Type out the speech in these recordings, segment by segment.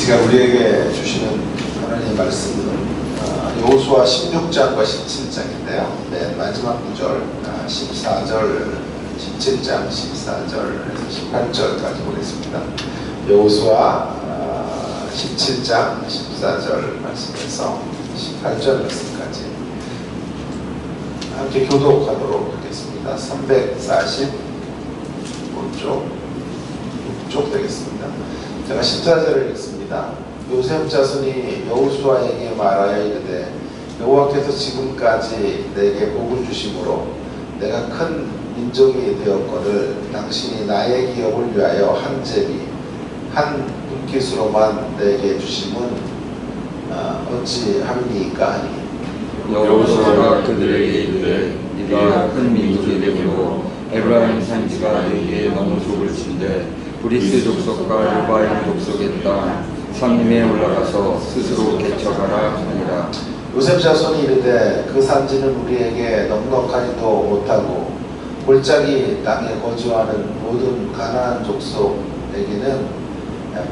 시간 우리에게 주시는 하나님의 말씀은 여호수아 16장과 17장인데요. 맨 마지막 구절 14절, 17장 14절에서 18절까지 보겠습니다. 여호수아 17장 14절 말씀에서 18절 말씀까지 함께 교독하도록 하겠습니다. 345쪽 되겠습니다. 제가 14절을 읽습니다. 요셉 자손이 여호수아에게 말하여 이르되 여호와께서 지금까지 내게 복을 주심으로 내가 큰 민족이 되었거늘 당신이 나의 기업을 위하여 한 제비 한 분깃으로만 내게 주심은 어찌합니까 하니 여호수아가 그들에게 이르되 네가 큰 민족이 되므로 에브라임 산지가 너희에게 너무 좁을 친데 브리스 족속과 르바임 족속의 땅 상림에 올라가서 스스로 개척하라 하니라. 요셉 자손이 이르되 그 산지는 우리에게 넉넉하지도 못하고 골짜기 땅에 거주하는 모든 가나안 족속에게는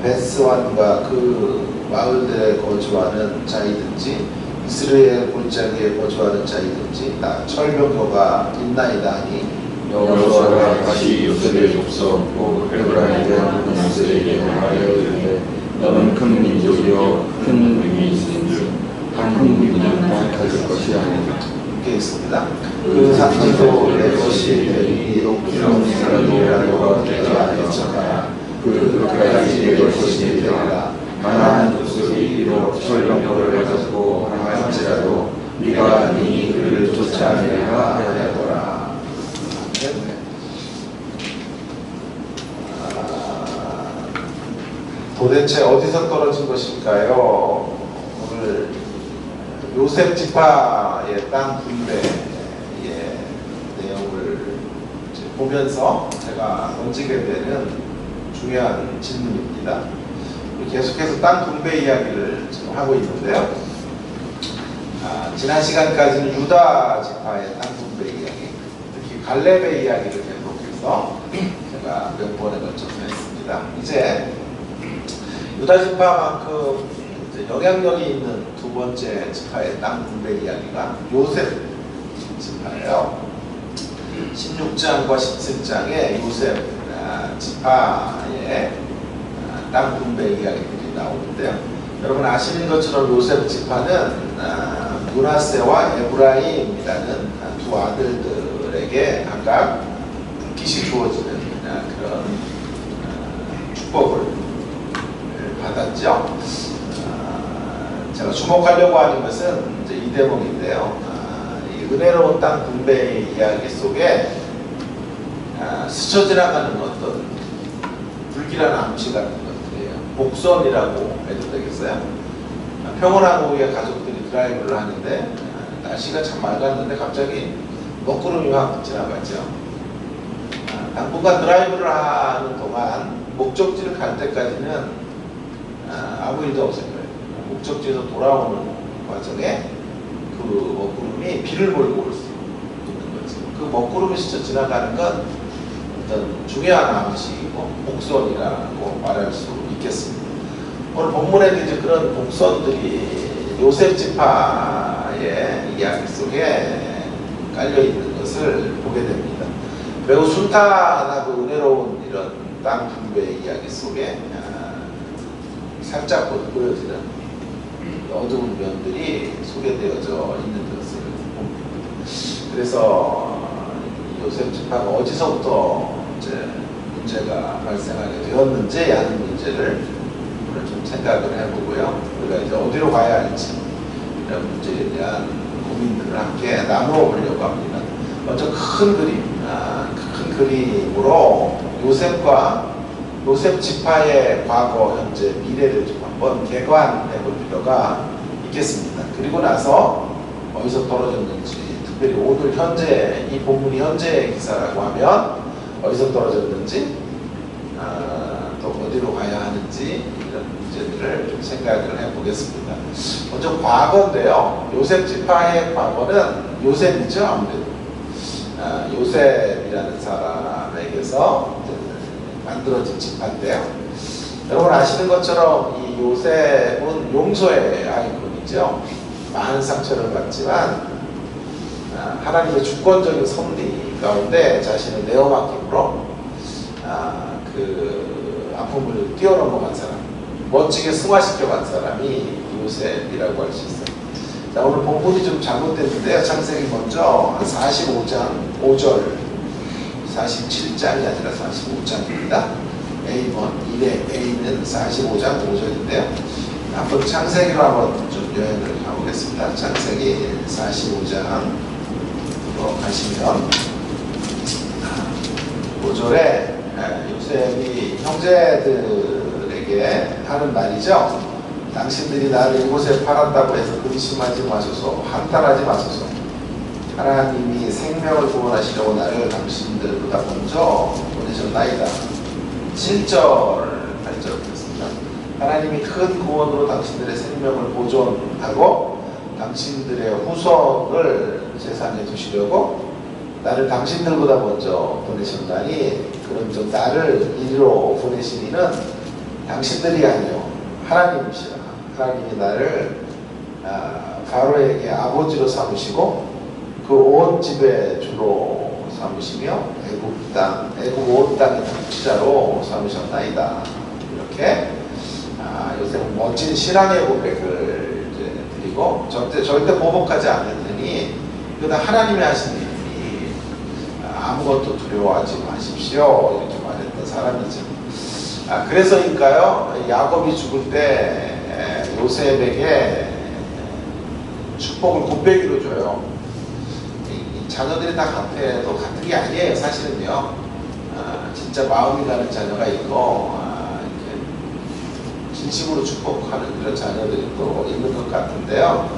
베스완과 그 마을들에 거주하는 자이든지 이스라엘 골짜기에 거주하는 자이든지 다 철병거가 있나이다 하니 여호수아가 다시 요셉의 족속 곧 에브라임의 문하세에게 말하여 이르되 너는 큰 민족이요 큰 능이 있은즉 한 민족만 가질 것이 아니라. 이렇게 있습니다. 그 산지도 내 것이 되니 높이는 사람이라고 내가 예측하라. 그까지 내 것이 되리라. 가나안 족속이 비록 철병거를 가졌고 할지라도 네가 네 그를 쫓아내라 하였더라. 도대체 어디서 떨어진 것일까요? 오늘 요셉 지파의 땅 분배의 내용을 보면서 제가 던지게 되는 중요한 질문입니다. 계속해서 땅 분배 이야기를 지금 하고 있는데요. 지난 시간까지는 유다 지파의 땅 분배 이야기, 특히 갈렙의 이야기를 계속해서 제가 몇 번에 걸쳐서 했습니다. 이제 유다 지파만큼 영향력이 있는 두 번째 지파의 땅 분배 이야기가 요셉 지파예요. 16장과 17장에 요셉 지파의 땅 분배 이야기들이 나오는데요. 여러분 아시는 것처럼 요셉 지파는 므낫세와 에브라임이라는 두 아들들에게 각각 분깃이 주어지는 그런 축복을 받았죠. 제가 주목하려고 하는 것은 이제 이 대목인데요. 이 은혜로운 땅 분배의 이야기 속에 스쳐 지나가는 어떤 불길한 암시 같은 것들이에요. 복선이라고 해도 되겠어요. 평온한 오후에 가족들이 드라이브를 하는데 날씨가 참 맑았는데 갑자기 먹구름이 확 지나가죠. 당분간 드라이브를 하는 동안 목적지를 갈 때까지는 아무 일도 없을 거예요. 목적지에서 돌아오는 과정에 그 먹구름이 비를 몰고 올 수 있는 거죠. 그 먹구름이 스쳐 지나가는 건 어떤 중요한 암시이고 복선이라고 말할 수 있겠습니다. 오늘 본문에도 이제 그런 복선들이 요셉 지파의 이야기 속에 깔려 있는 것을 보게 됩니다. 매우 순탄하고 은혜로운 이런 땅 분배의 이야기 속에 살짝 보여지는 어두운 면들이 소개되어져 있는 것을 봅니다. 그래서 요셉 지파가 어디서부터 이제 문제가 발생하게 되었는지 하는 문제를 오늘 좀 생각을 해보고요. 우리가 이제 어디로 가야 할지 이런 문제에 대한 고민들을 함께 나누어 보려고 합니다. 먼저 큰 그림으로 요셉 지파의 과거, 현재, 미래를 좀 한번 개관해 볼 필요가 있겠습니다. 그리고 나서 어디서 떨어졌는지, 특별히 오늘 현재, 이 본문이 현재 기사라고 하면 어디서 떨어졌는지, 또 어디로 가야 하는지 이런 문제들을 좀 생각을 해보겠습니다. 먼저 과거인데요. 요셉 지파의 과거는 요셉이죠. 아무래도 요셉이라는 사람에게서 만들어진 지파인데요. 여러분 아시는 것처럼 이 요셉은 용서의 아이콘이죠. 많은 상처를 받지만 하나님의 주권적인 섭리 가운데 자신을 내어맡김으로 그 아픔을 뛰어넘어간 사람, 멋지게 승화시켜간 사람이 요셉이라고 할 수 있어요. 자, 오늘 본문이 좀 잘못됐는데요. 창세기 먼저 45장 5절, 47장이 아니라 45장입니다. A번 1의 A는 45장 5절인데요. 한번 창세기로 한번 좀 여행을 가보겠습니다. 창세기 45장으로 가시면 5절에 요셉이 형제들에게 하는 말이죠. 당신들이 나를 이곳에 팔았다고 해서 근심하지 마소서, 한탄하지 마소서. 하나님이 생명을 구원하시려고 나를 당신들보다 먼저 보내셨나이다. 7절, 8절 그렇습니다. 하나님이 큰 구원으로 당신들의 생명을 보존하고 당신들의 후손을 세상에 두시려고 나를 당신들보다 먼저 보내셨다니, 그럼 좀 나를 이리로 보내신 이는 당신들이 아니요 하나님이시라. 하나님이 나를 바로에게 아버지로 삼으시고 그 온 집의 주로 삼으시며 애굽 땅, 애굽 온 땅의 통치자로 삼으셨나이다. 이렇게 요셉은 멋진 신앙의 고백을 이제 드리고 절대 보복하지 않았더니 그다 하나님이 하신 일이 아무것도 두려워하지 마십시오 이렇게 말했던 사람이죠. 그래서일까요? 야곱이 죽을 때 요셉에게 축복을 곱빼기로 줘요. 이 자녀들이 다 같아도 같은 게 아니에요. 사실은요. 진짜 마음이 가는 자녀가 있고 이렇게 진심으로 축복하는 그런 자녀들이 또 있는 것 같은데요.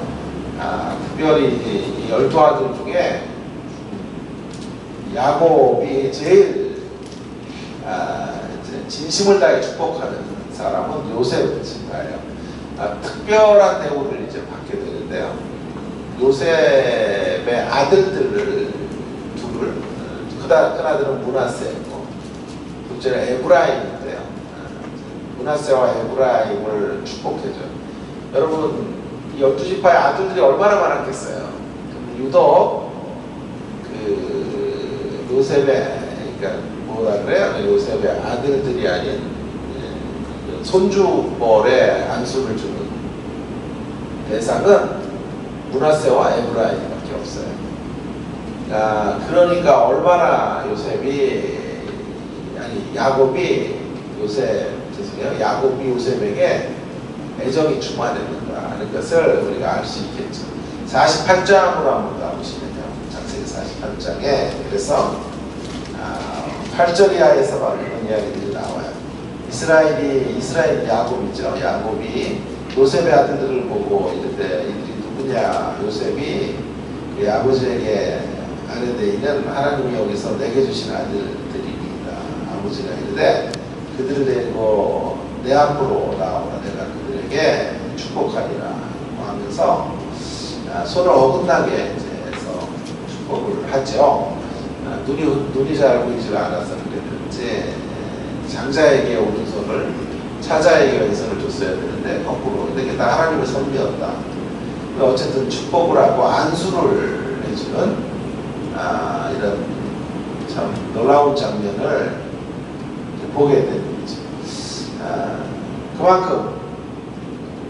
특별히 이 12아들 중에 야곱이 제일 진심을 다해 축복하는 사람은 요셉이에요. 특별한 대우를 이제 받게 되는데요. 요셉의 아들들을 둘을, 큰아들은 므낫세고 둘째는 에브라임인데요. 므낫세와 에브라임을 축복해줘요. 여러분 12지파의 아들들이 얼마나 많았겠어요. 유독 그 요셉의, 그러니까 뭐라 그래요? 요셉의 아들들이 아닌 손주벌의 안수를 주는 대상은 므낫세와 에브라임밖에 없어요. 그러니까 얼마나 야곱이 요셉에게 애정이 충만했는가 하는 것을 우리가 알 수 있겠죠. 48장으로 한번 가보시면요. 창세기 48장에 그래서 8절 이하에서 바로 이런 이야기들이 나와요. 이스라엘 야곱이죠. 야곱이 요셉의 아들들을 보고 이르되 이들이 누구냐? 요셉이 그 아버지에게 아뢰되 이는 하나님이 여기서 내게 주신 아들들입니다. 아버지가 이르되 그들을 데리고 내 앞으로 나오라. 내가 그들에게 축복하리라 하면서 손을 어긋나게 해서 축복을 하죠. 눈이 잘 보이지 않아서 그랬는지 장자에게 오른손을, 차자에게 왼손을 줬어야 되는데 거꾸로. 근데 그게 다 하나님의 섭리였다. 어쨌든 축복을 하고 안수를 해주는 이런 참 놀라운 장면을 보게 되는 거죠. 그만큼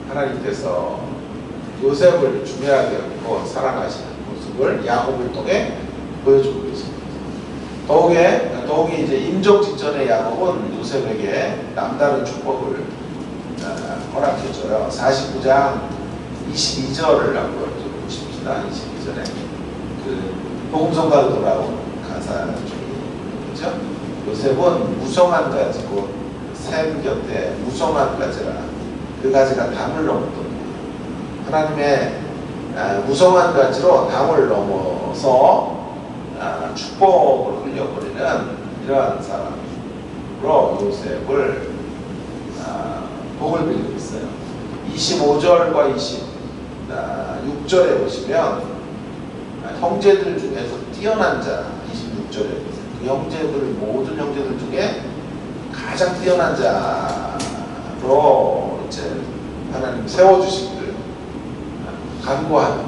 하나님께서 요셉을 중요하게 여기고 사랑하시는 모습을 야곱을 통해 보여주고 계십니다. 더욱이 이제 임종직전의 야곱은 요셉에게 남다른 축복을 허락해줘요. 49장 22절을 한번 좀 보십시다. 22절에 그 복음성가로 돌아온 가사 중에 그죠? 요셉은 무성한 가지고 샘 곁에 무성한 가지라 그 가지가 담을 넘었던 하나님의 무성한 가지로 담을 넘어서 축복을 흘려버리는 이러한 사람으로 요셉을 복을 빌리고 있어요. 25절과 26절에 보시면 형제들 중에서 뛰어난 자, 26절에 그 형제들, 모든 형제들 중에 가장 뛰어난 자 앞으로 이제 하나님 세워주신 들 간구하는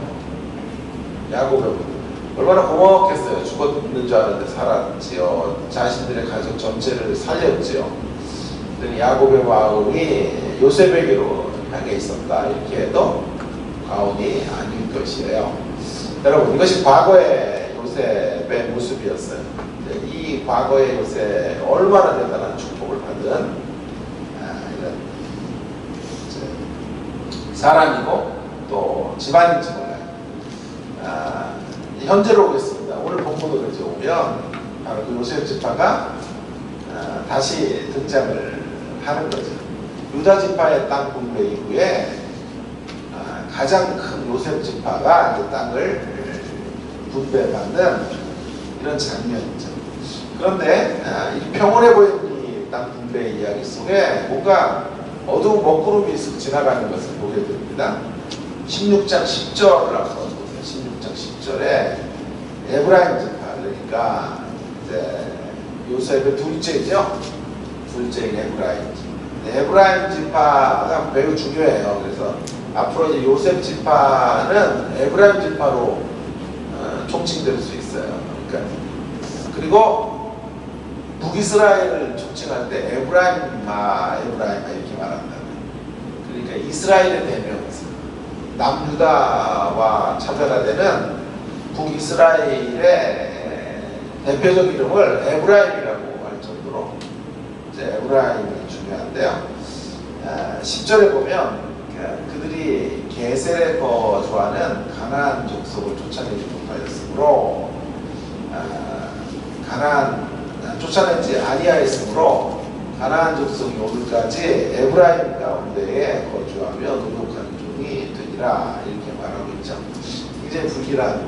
야곱의 분 얼마나 고마웠겠어요. 죽었는 줄 알았는데 살았지요. 자신들의 가족 전체를 살렸지요. 야곱의 마음이 요셉에게로 향해 있었다. 이렇게 해도 과언이 아닐 것이에요. 여러분, 이것이 과거의 요셉의 모습이었어요. 이 과거의 요셉 얼마나 대단한 축복을 받은 이런 사람이고 또 집안인지 몰라요. 현재로 오겠습니다. 오늘 본문으로 이제 오면 바로 그 요셉 지파가 다시 등장을 하는 거죠. 유다 지파의 땅 분배 이후에 가장 큰 요셉 지파가 이제 땅을 분배받는 이런 장면이죠. 그런데 이 평온해 보이는 이 땅 분배 이야기 속에 뭔가 어두운 먹구름이 쓱 지나가는 것을 보게 됩니다. 16장 10절을 한번 보세요. 16장 10절에 에브라임 지파, 그러니까 이제 요셉의 둘째죠. 둘째인 에브라임. 에브라임 지파가 매우 중요해요. 그래서 앞으로 이제 요셉 지파는 에브라임 지파로 총칭될 수 있어요. 그러니까 그리고 북이스라엘을 총칭할 때 에브라임마 이렇게 말한다. 그러니까 이스라엘의 대명사. 남유다와 차별화되는 북이스라엘의 대표적 이름을 에브라임이라고 할 정도로 이제 에브라임이 중요한데요. 10절에 보면 그들이 게셀에 거주하는 가나안 족속을 쫓아내지 못하였으므로 쫓아내지 아니하였으므로 가나안 족속이 오늘까지 에브라임 가운데에 거주하며 노력하는 종이 되리라 이렇게 말하고 있죠. 굉장히 불길한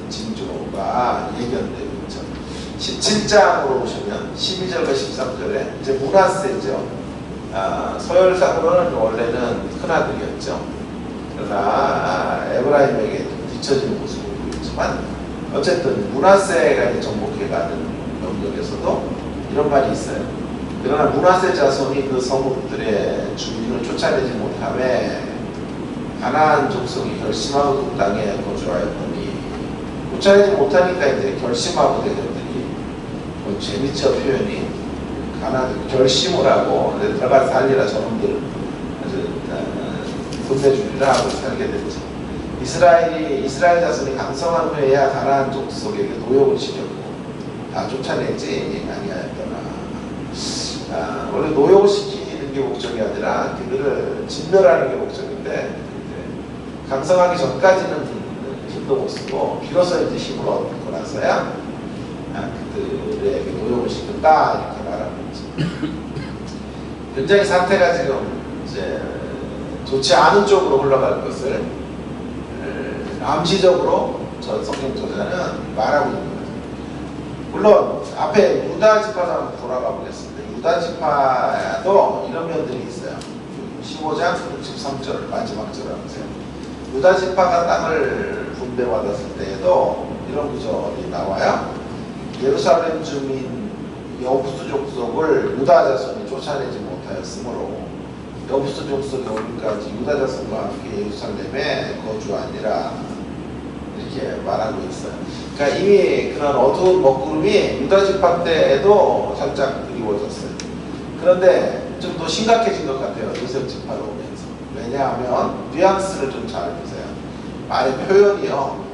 징조가 예견되고 있죠. 17장으로 보시면 12절과 13절에 이제 므낫세죠. 서열상으로는 원래는 큰아들이었죠. 그러나 에브라임에게 뒤처지는 모습을 보였지만 어쨌든 므낫세가 정복해가는 영역에서도 이런 말이 있어요. 그러나 므낫세 자손이 그 성읍들의 주민을 쫓아내지 못하며 가나안 족속이 결심하고 그 땅에 거주하였더니 쫓아내지 못하니까 이제 결심하고 되겠더니 뭐 재밌죠 표현이. 가나안 결심을 하고 들어가서 살리라 저놈들 아주 혼내주리라 하고 살게 됐죠. 이스라엘 자손이 강성한 후에야 가나안 족속에게 노역을 시켰고 다 쫓아내지 아니하였더라. 원래 노역을 시키는 게 목적이 아니라 그들을 진멸하는 게 목적인데 강성하기 전까지는 힘도 못 쓰고 비로소 이제 힘을 얻고 나서야 그들에게 노역을 시켰다 이렇게 말하는 거죠. 굉장히 상태가 지금 이제 좋지 않은 쪽으로 흘러갈 것을 암시적으로 저 성경 저자는 말하고 있는 거예요. 물론 앞에 유다 지파도 한번 돌아가 보겠습니다. 유다 지파도 이런 면들이 있어요. 15장 63절 마지막 절 보세요. 유다 지파가 땅을 분배받았을 때에도 이런 구절이 나와요. 예루살렘 주민 여부수 족속을 유다 자손이 쫓아내지 못하였으므로 여부수 족속이 오늘까지 유다 자손과 함께 예루살렘에 거주하니라 이렇게 말하고 있어요. 그러니까 이미 그런 어두운 먹구름이 유다 지파 때에도 살짝 그리워졌어요. 그런데 좀 더 심각해진 것 같아요. 요셉 지파로 오면서. 왜냐하면 뉘앙스를 좀 잘 보세요. 말의 표현이요.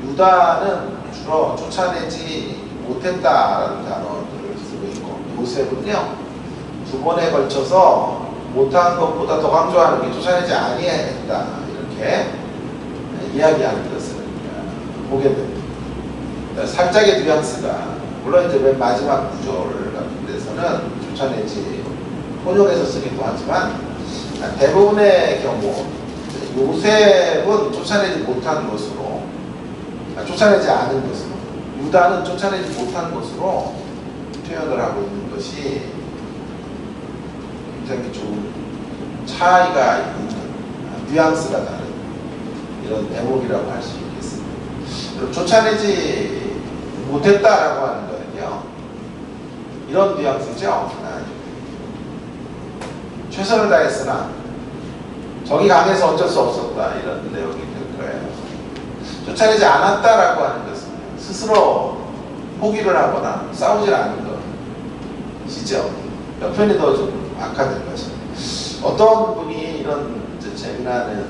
유다는 주로 쫓아내지 못했다라는 단어들을 쓰고 있고 요셉은요. 두 번에 걸쳐서 못한 것보다 더 강조하는 게 쫓아내지 아니했다 이렇게 이야기하는 것을 보게 됩니다. 살짝의 뉘앙스가 물론 이제 맨 마지막 구절 같은 데서는 쫓아내지 혼용해서 쓰기도 하지만 대부분의 경우 요셉은 쫓아내지 못한 것으로 쫓아내지 않은 것으로 유다는 쫓아내지 못한 것으로 표현을 하고 있는 것이 굉장히 좀 차이가 있는 뉘앙스가 다른 이런 대목이라고 할 수 있겠습니다. 그리고 쫓아내지 못했다라고 하는 거는요 이런 뉘앙스죠. 최선을 다했으나 적이 강해서 어쩔 수 없었다, 이런 내용이 될 거예요. 쫓아내지 않았다라고 하는 것은 스스로 포기를 하거나 싸우질 않은 것이죠. 편이 더 좀 악화된 거죠. 어떤 분이 이런 재미나는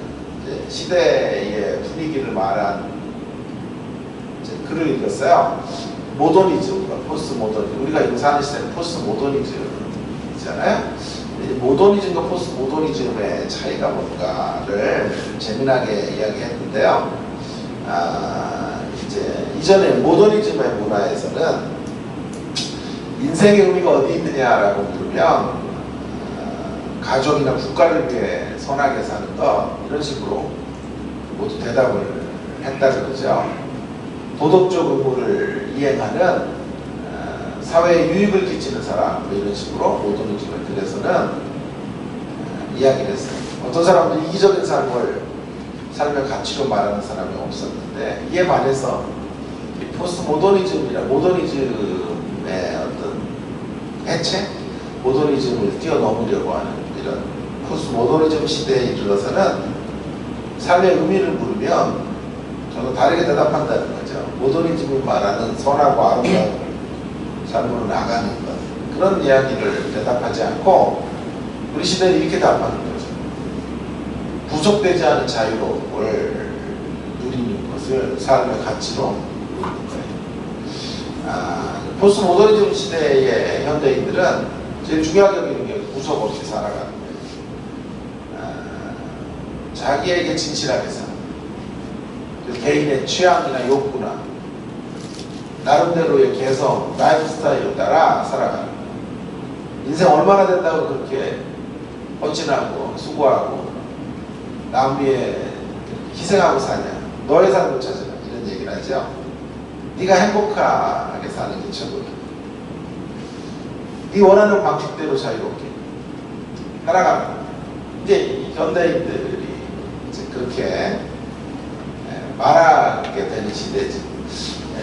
시대의 분위기를 말한 글을 읽었어요. 모더니즘과 포스트 모더니즘. 우리가 지금 사는 시대는 포스트 모더니즘이잖아요. 모더니즘과 포스트 모더니즘의 차이가 뭔가를 재미나게 이야기했는데요. 이제 이전에 모더니즘의 문화에서는 인생의 의미가 어디 있느냐라고 물으면 가족이나 국가를 위해 선하게 사는 것, 이런 식으로 모두 대답을 했다 그러죠. 도덕적 의무를 이행하는 사회에 유익을 끼치는 사람, 뭐 이런 식으로 모더니즘의 글에서는 이야기를 했어요. 어떤 사람도 이기적인 삶의 가치로 말하는 사람이 없었는데, 이에 반해서 이 포스트 모더니즘이나 모더니즘의 어떤 해체, 모더니즘을 뛰어넘으려고 하는 이런 포스트 모더니즘 시대에 이르러서는 삶의 의미를 물으면 저는 다르게 대답한다는 거죠. 모더니즘이 말하는 선하고 아름다운 삶으로 나가는 것, 그런 이야기를 대답하지 않고 우리 시대는 이렇게 답하는 거죠. 구속되지 않은 자유를 누리는 것을 삶의 가치로 누리는 거예요. 포스트 모더니즘 시대의 현대인들은 제일 중요하게 여기는 게 구속 없이 살아가는 거예요. 자기에게 진실하게 살아. 개인의 취향이나 욕구나 나름대로의 개성, 라이프 스타일에 따라 살아가는 거예요. 인생 얼마나 된다고 그렇게 헌신하고 수고하고 남 위해 희생하고 사냐, 너의 삶을 찾으라, 이런 얘기를 하죠. 네가 행복하게 사는 게 최고다. 네 원하는 방식대로 자유롭게 살아가는 거예요. 이제 현대인들이 이제 그렇게 말하게 되는 시대지.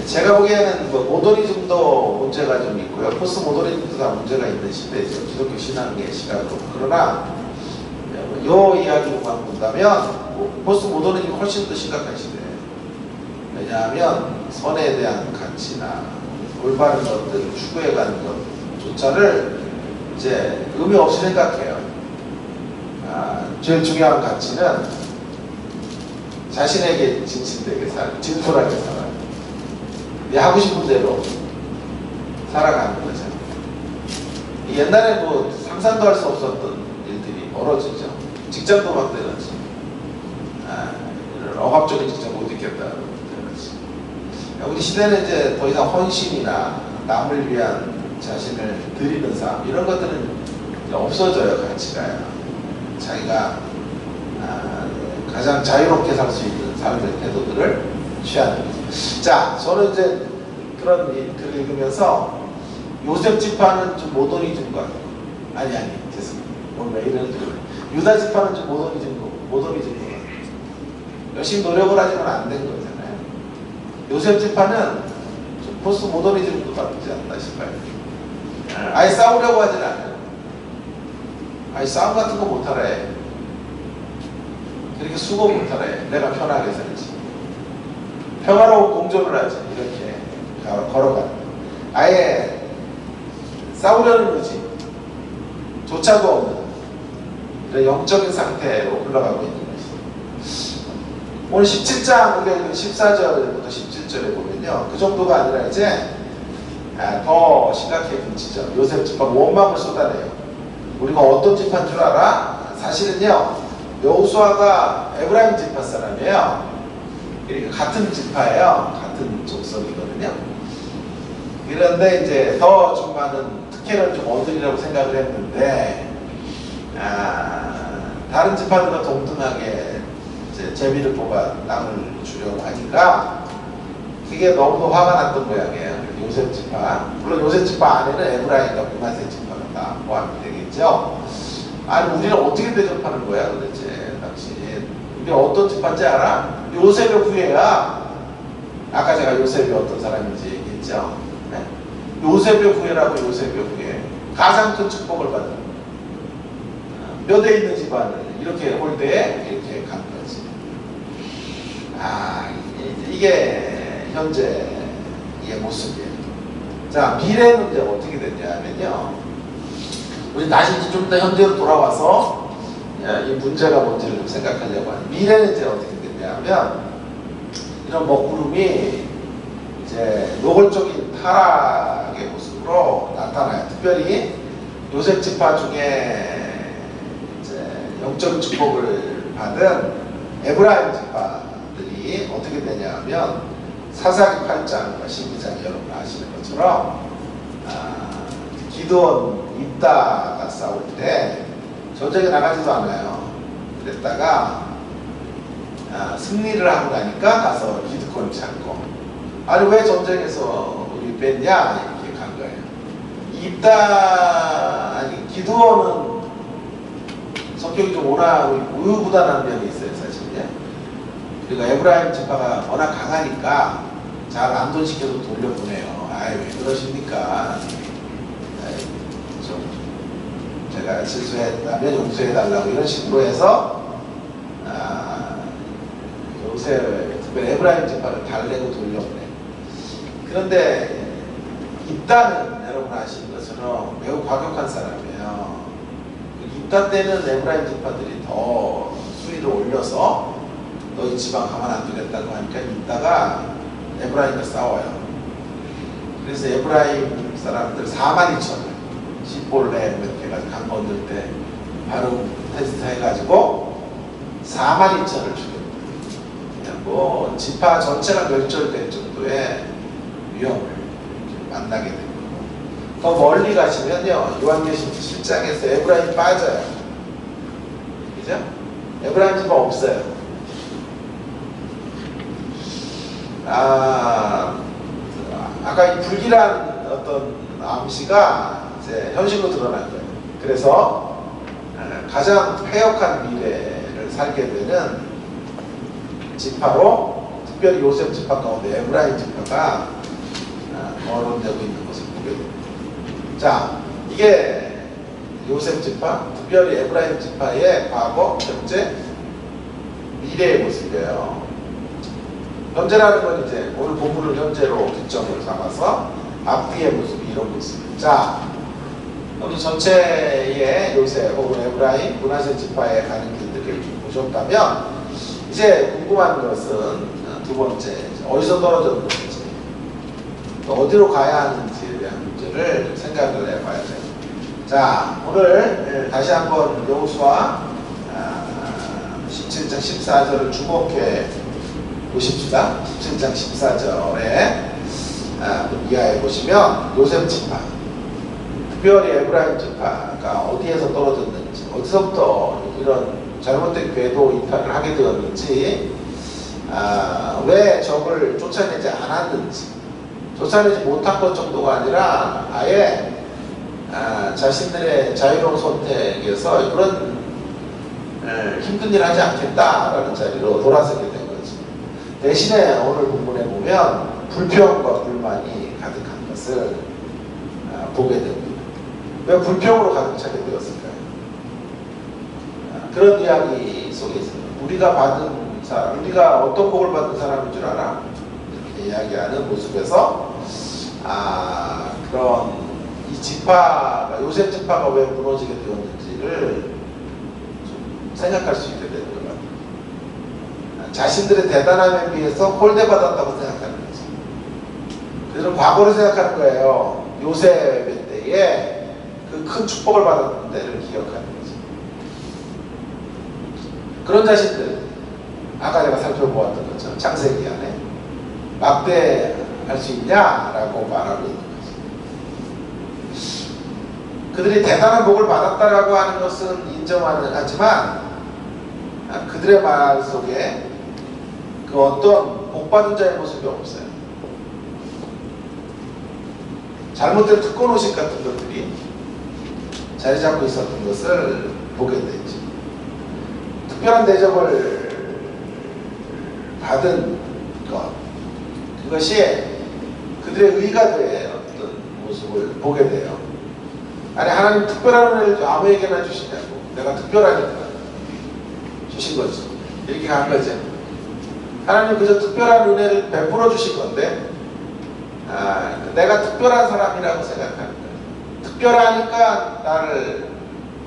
제가 보기에는 뭐 모더니즘도 문제가 좀 있고요. 포스트 모더니즘도 다 문제가 있는 시대죠. 기독교 신앙의 시각으로. 그러나 요 이야기로만 본다면 포스트 모더니즘이 훨씬 더 심각한 시대예요. 왜냐하면 선에 대한 가치나 올바른 것들을 추구해가는 것조차를 이제 의미 없이 생각해요. 제일 중요한 가치는 자신에게 진실되게 진솔하게 살아요. 하고 싶은 대로 살아가는 거죠. 옛날에 뭐 상상도 할 수 없었던 일들이 벌어지죠. 직장도 막 되었지. 억압적인 직장 못 있겠다. 우리 시대는 이제 더 이상 헌신이나 남을 위한 자신을 드리는 삶, 이런 것들은 없어져요. 가치가요. 자기가 가장 자유롭게 살 수 있는 삶의 태도들을 취하는 거죠. 자, 저는 이제 그런 글을 읽으면서 요셉 지파는 좀 모더니즘과 죄송합니다. 오늘 왜 이러는지 유다 지파는 좀 모더니즘과 열심히 노력을 하지만 안 된 거잖아요. 요셉 지파는 좀 포스트 모더니즘도 받지 않나 싶어요. 아예 싸우려고 하진 않아요. 아예 싸움 같은 거 못하라 해. 그렇게 수고 못하라 해. 내가 편하게 살지. 평화로운 공존을 하지. 이렇게 걸어가는 거예요. 아예 싸우려는 의지 조차도 없는 이런 영적인 상태로 흘러가고 있는 것이죠. 오늘 17장, 우리가 14절부터 17절에 보면요, 그 정도가 아니라 이제 더 심각해지죠. 요셉 지파 원망을 쏟아내요. 우리가 어떤 지파인 줄 알아? 사실은요, 여호수아가 에브라임 지파 사람이에요. 그러니까 같은 지파예요. 같은 족속이거든요. 그런데 이제 더 좀 많은 특혜를 좀 얻으리라고 생각을 했는데, 다른 지파들과 동등하게 이제 제비를 뽑아 남을 주려고 하니까 그게 너무 화가 났던 모양이에요. 요셉 지파, 물론 요셉 지파 안에는 에브라임과 므낫세 지파가 다 포함이 되겠죠. 아니, 우리는 어떻게 대접하는 거야 도대체 당신? 우리 어떤 지파인지 알아? 요셉의 후예야. 아까 제가 요셉이 어떤 사람인지 얘기했죠. 네? 요셉의 후예라고. 요셉의 후예, 가장 큰 축복을 받는 몇 에 있는 집안을 이렇게 홀대에 이렇게 간 거지. 이게 현재의 모습이에요. 자, 미래는 이제 어떻게 됐냐면요. 우리 다시 좀 더 현재로 돌아와서 이 문제가 뭔지를 좀 생각하려고 하는. 미래는 이제 어떻게 됐냐면 이런 먹구름이 이제 노골적인 타락의 모습으로 나타나요. 특별히 요셉 지파 중에 이제 영적 축복을 받은 에브라임 지파들이 어떻게 되냐면 사사기 8장과 12장 여러분 아시는 것처럼 기드온 입다가 싸울 때 전쟁에 나가지도 않아요. 그랬다가 승리를 하고 나니까 가서 기드온을 찾고, 아니 왜 전쟁에서 우리 뺐냐 이렇게 간 거예요. 기드온은 성격이 좀 워낙 우유부단한 면이 있어요, 사실요. 그리고 에브라임 지파가 워낙 강하니까 잘 안돈시켜서 돌려보내요. 아이 왜 그러십니까? 좀 제가 실수했다면 용서해달라고 이런 식으로 해서 요새 특별히 에브라임 지파를 달래고 돌려보내. 그런데 입다는 여러분 아시는 것처럼 매우 과격한 사람이에요. 입다 때는 에브라임 지파들이 더 수위를 올려서 너희 지방 가만 안 두겠다고 하니까 입다가 에브라임과 싸워요. 그래서 에브라임 사람들 42,000을 시볼레 이렇게 해가지고 강 건들 때 바로 테스트 해가지고 42,000을 죽였어요. 뭐 지파 전체가 멸절될 정도의 위험을 만나게 됩니다. 더 멀리 가시면요, 요한계시록 7장에서 에브라임 빠져요. 그죠? 에브라임 지파 없어요. 아까 이 불길한 어떤 암시가 이제 현실로 드러난 거예요. 그래서 가장 패역한 미래를 살게 되는 지파로, 특별히 요셉 지파 가운데 에브라임 지파가 거론되고 있는 것을 보게 됩니다. 자, 이게 요셉 지파, 특별히 에브라임 지파의 과거, 현재, 미래의 모습이에요. 현재라는 건 이제 오늘 본문을 현재로 기점으로 삼아서 앞뒤의 모습이 이런 모습입니다. 자, 오늘 전체의 요셉 혹은 에브라임, 므낫세 지파에 가는 길들을 보셨다면 이제 궁금한 것은 두 번째, 어디서 떨어졌는지, 또 어디로 가야 하는지에 대한 문제를 생각을 해봐야 돼요. 자, 오늘 다시 한번 여호수아 17장 14절을 주목해 보십시다. 17장 14절에 이하에 보시면 요셉 지파, 특별히 에브라임 지파가 어디에서 떨어졌는지, 어디서부터 이런 잘못된 궤도 이탈을 하게 되었는지, 왜 적을 쫓아내지 않았는지, 쫓아내지 못한 것 정도가 아니라 아예 자신들의 자유로운 선택에서 그런 힘든 일 하지 않겠다라는 자리로 돌아서게 된 거지. 대신에 오늘 본문에 보면 불평과 불만이 가득한 것을 보게 됩니다. 왜 불평으로 가득 차게 되었을까요? 그런 이야기 속에 있습니다. 우리가 받은 사람, 우리가 어떤 복을 받은 사람인 줄 알아? 이렇게 이야기하는 모습에서 그런 이 지파가, 요셉 지파가 왜 무너지게 되었는지를 좀 생각할 수 있게 되는 것 같아요. 자신들의 대단함에 비해서 홀대받았다고 생각하는 거죠. 그들은 과거를 생각하는 거예요. 요셉의 때에 그 큰 축복을 받았던 때를 기억하는 거죠. 그런 자신들, 아까 제가 살펴보았던 것처럼 창세기 안에 막대할 수 있냐라고 말하고 있는 거죠. 그들이 대단한 복을 받았다라고 하는 것은 인정하는 하지만 그들의 말 속에 그 어떤 복받은 자의 모습이 없어요. 잘못된 특권의식 같은 것들이 자리 잡고 있었던 것을 보게 되죠. 특별한 대접을 받은 것, 그것이 그들의 의가도의 어떤 모습을 보게 돼요. 아니, 하나님 특별한 은혜를 아무에게나 주시냐고. 내가 특별하니까 주신 거지. 이렇게 간 거죠. 하나님 그저 특별한 은혜를 베풀어 주신 건데 내가 특별한 사람이라고 생각하는 거예요. 특별하니까 나를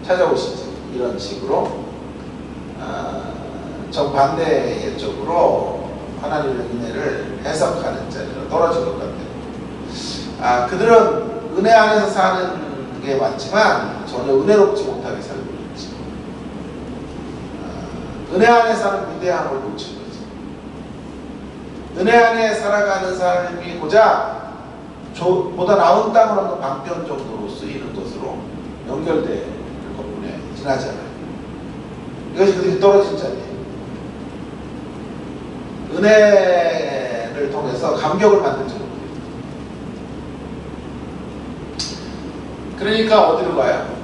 찾아오시지. 이런 식으로 정반대의 쪽으로 하나님의 은혜를 해석하는 자리로 떨어진 것 같아요. 그들은 은혜 안에서 사는 게 맞지만 전혀 은혜롭지 못하게 살고 있지. 은혜 안에 사는 위대함을 놓친 거지. 은혜 안에 살아가는 삶이 고작 보다 나은 땅을 얻는 방편 정도로 쓰이는 것으로 연결될 것뿐에 지나지 않아요. 이것이 그들이 떨어진 자리예요. 은혜를 통해서 감격을 만들지 못해요. 그러니까 어디로 가요?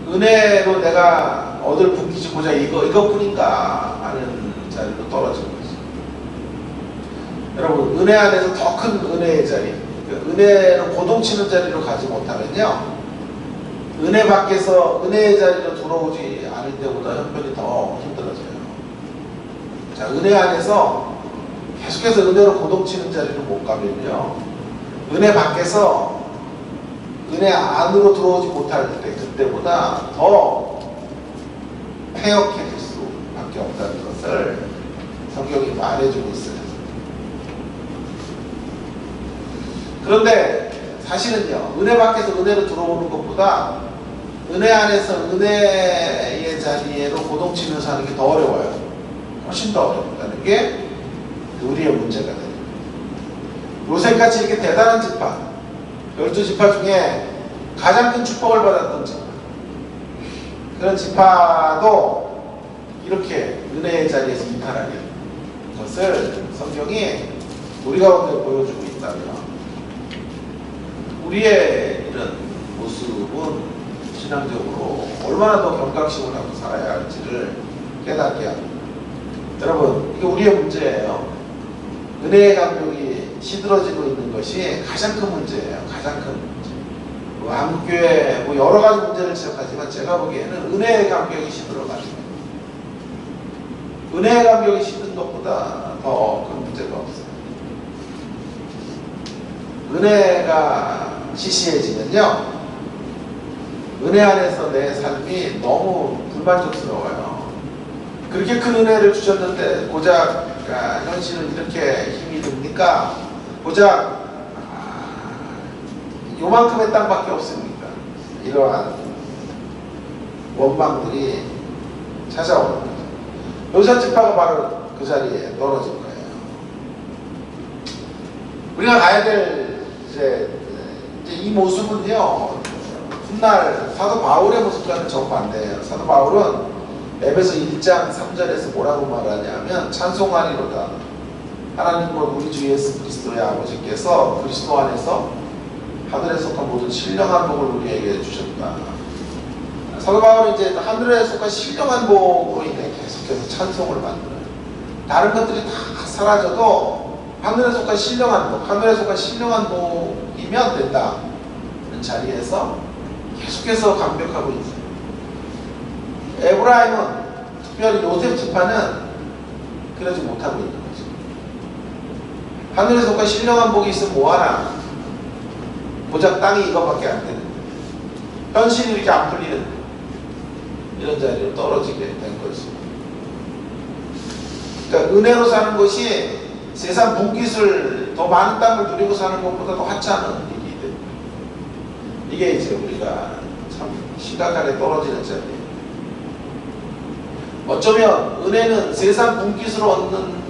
은혜로 내가 얻을 분기지고자 이것뿐인가 하는 자리로 떨어진 거죠. 여러분, 은혜 안에서 더 큰 은혜의 자리, 은혜로 고동치는 자리로 가지 못하면요, 은혜 밖에서 은혜의 자리로 들어오지 않을 때보다 형편이 더 힘들어져요. 자, 은혜 안에서 계속해서 은혜로 고동치는 자리로 못 가면요, 은혜 밖에서 은혜 안으로 들어오지 못할 때 그때보다 더 패역해질 수밖에 없다는 것을 성경이 말해주고 있어요. 그런데 사실은요, 은혜 밖에서 은혜로 들어오는 것보다 은혜 안에서 은혜의 자리로 고동치면서 사는 게 더 어려워요. 훨씬 더 어렵다는 게 우리의 문제가 돼요. 요셉같이 이렇게 대단한 지파, 12지파 중에 가장 큰 축복을 받았던 지파, 그런 지파도 이렇게 은혜의 자리에서 이탈하는 것을 성경이 우리 가운데 보여주고 있다면, 우리의 이런 모습은 신앙적으로 얼마나 더 경각심을 하고 살아야 할지를 깨닫게 합니다. 여러분, 이게 우리의 문제예요. 은혜의 감격이 시들어지고 있는 것이 가장 큰 문제예요. 가장 큰 문제. 한국교회 여러 가지 문제를 지적하지만 제가 보기에는 은혜의 감격이 시들어가는 거예요. 은혜의 감격이 시든 것보다 더 큰 문제가 없어요. 은혜가 시시해지면요, 은혜 안에서 내 삶이 너무 불만족스러워요. 그렇게 큰 은혜를 주셨는데 고작 현실은 이렇게 힘이 듭니까? 고작 요만큼의 땅밖에 없습니까? 이러한 원망들이 찾아오는 거죠. 요셉지파가 바로 그 자리에 떨어진 거예요. 우리가 가야 될 이제 이 모습은요, 훗날 사도 바울의 모습과는 정반대예요. 사도 바울은 에베소 1장 3절에서 뭐라고 말하냐면, 찬송하리로다 하나님과 우리 주 예수 그리스도의 아버지께서 그리스도 안에서 하늘에 속한 모든 신령한 복을 우리에게 주셨다. 사도 바울은 이제 하늘에 속한 신령한 복으로 인해 계속해서 찬송을 만들어요. 다른 것들이 다 사라져도 하늘에 속한 신령한 복, 하늘에 속한 신령한 복이면 된다 는 자리에서 계속해서 감격하고 있어요. 에브라임은, 특별히 요셉 지파는 그러지 못하고 있는 거죠. 하늘에 속한 신령한 복이 있으면 뭐하나, 고작 땅이 이것밖에 안 되는데, 현실이 이렇게 안 풀리는 이런 자리로 떨어지게 된 거죠. 그러니까 은혜로 사는 것이 세상 분깃을, 더 많은 땅을 누리고 사는 것보다 더 하찮은 일이 됩니다. 이게 이제 우리가 참 심각하게 떨어지는 자리예요. 어쩌면 은혜는 세상 분깃으로 얻는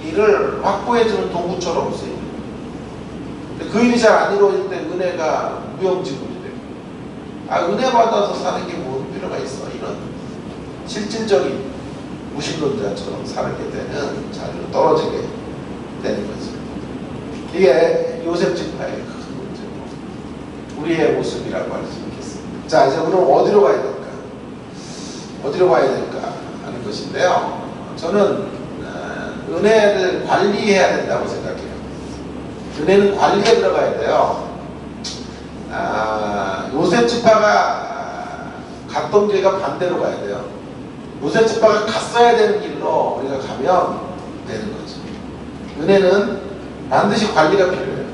일을 확보해주는 도구처럼 쓰여요. 그 일이 잘 안 이루어질 때 은혜가 무용지물이 돼요. 은혜 받아서 사는 게 뭔 필요가 있어, 이런 실질적인 무신론자처럼 살게 되는 자리로 떨어지게 되는 거죠. 이게 요셉 지파의 큰 문제고 우리의 모습이라고 할 수 있겠습니다. 자, 이제 우리는 어디로 가야 될까? 어디로 가야 될까 하는 것인데요, 저는 은혜를 관리해야 된다고 생각해요. 은혜는 관리에 들어가야 돼요. 요셉 지파가 갔던 길과 반대로 가야 돼요. 모세집파가 갔어야 되는 길로 우리가 가면 되는 거죠. 은혜는 반드시 관리가 필요해요.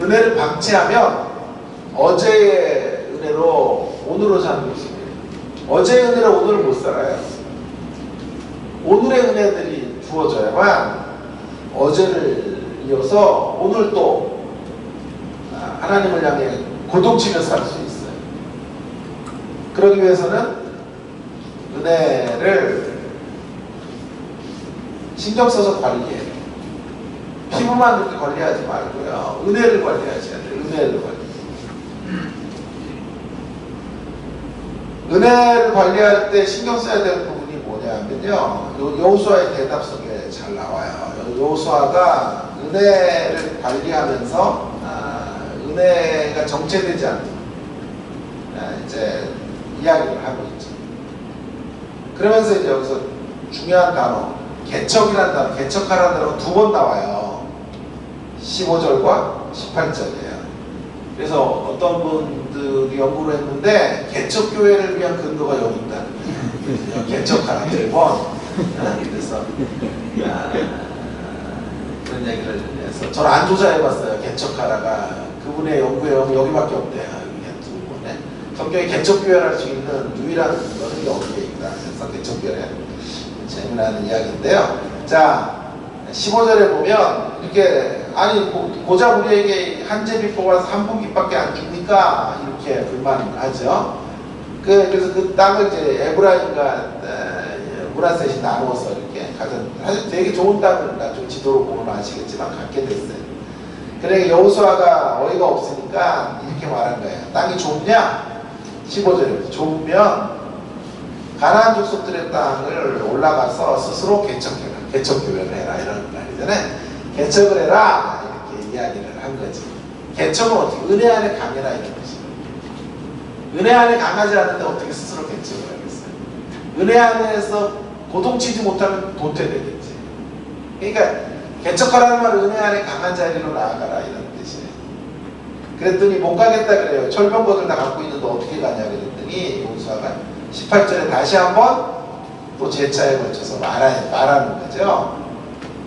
은혜를 방치하면 어제의 은혜로 오늘로 사는 것입니다. 어제의 은혜로 오늘을 못 살아요. 오늘의 은혜들이 주어져야만 어제를 이어서 오늘 또 하나님을 향해 고동치며 살 수 있어요. 그러기 위해서는 은혜를 신경 써서 관리해요. 피부만 그렇게 관리하지 말고요. 은혜를 관리하셔야 돼요. 은혜를 관리. 은혜를 관리할 때 신경 써야 될 부분이 뭐냐면요. 여호수아의 대답 속에 잘 나와요. 여호수아가 은혜를 관리하면서 은혜가 정체되지 않는 이제 이야기를 하고 있죠. 그러면서 이제 여기서 중요한 단어, 개척이라는 단어, 개척하라는 단어가 2번 나와요. 15절과 18절이에요. 그래서 어떤 분들이 연구를 했는데 개척교회를 위한 근거가 여기 있다는 거예요. 개척하라 1번. 그래서 그런 얘기를 해서 저는 안 조사해봤어요. 개척하라가 그분의 연구에 여기밖에 없대요. 성경에 개척교회를 할 수 있는 유일한 근거는 여기에 있다. 그래서 개척교회 재미나는 이야기인데요. 자, 15절에 보면 이렇게 아니 고작 우리에게 한 제비 뽑아서 한 분깃밖에 안 줍니까? 이렇게 불만하죠. 그래서 그 땅을 이제 에브라임과 므낫셋이 나누어서 이렇게 가진 사실 되게 좋은 땅을 나중에 지도로 보면 아시겠지만 갖게 됐어요. 그래 여호수아가 어이가 없으니까 이렇게 말한 거예요. 땅이 좁냐? 15절에 좁으면 가나안 족속들의 땅을 올라가서 스스로 개척해라. 개척교회를 해라. 이런 말이잖아요. 개척을 해라. 이렇게 이야기를 한 거지. 개척은 어떻게? 은혜 안에 강해라. 이런 거지. 은혜 안에 강하지 않은데 어떻게 스스로 개척을 하겠어요? 은혜 안에서 고동치지 못하면 도태되겠지. 그러니까 개척하라는 말은 은혜 안에 강한 자리로 나아가라. 이런 뜻이에요. 그랬더니 못 가겠다 그래요. 철병거들 다 갖고 있는데 어떻게 가냐 그랬더니 여호수아가 18절에 다시 한번 또 제차에 걸쳐서 말하는 거죠.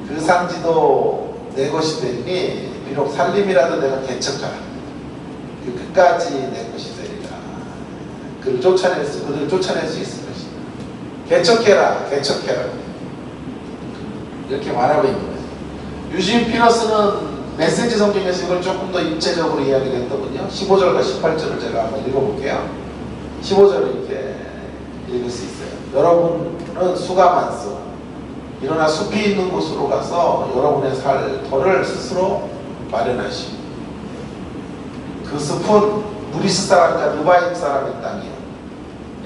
그 산지도 내 것이 되리니 비록 살림이라도 내가 개척하라. 그 끝까지 내 것이 되리라. 그들을 쫓아낼 수 있을 것이다. 개척해라. 개척해라. 이렇게 말하고 있는 거예요. 유진 피너스는 메시지 성경에서 이걸 조금 더 입체적으로 이야기를 했더군요. 15절과 18절을 제가 한번 읽어볼게요. 15절을 이렇게 읽을 수 있어요. 여러분은 수가 많소. 일어나 숲이 있는 곳으로 가서 여러분의 살 터를 스스로 마련하시오. 그 숲은 무리스 사람과 누바임 사람의 땅이요.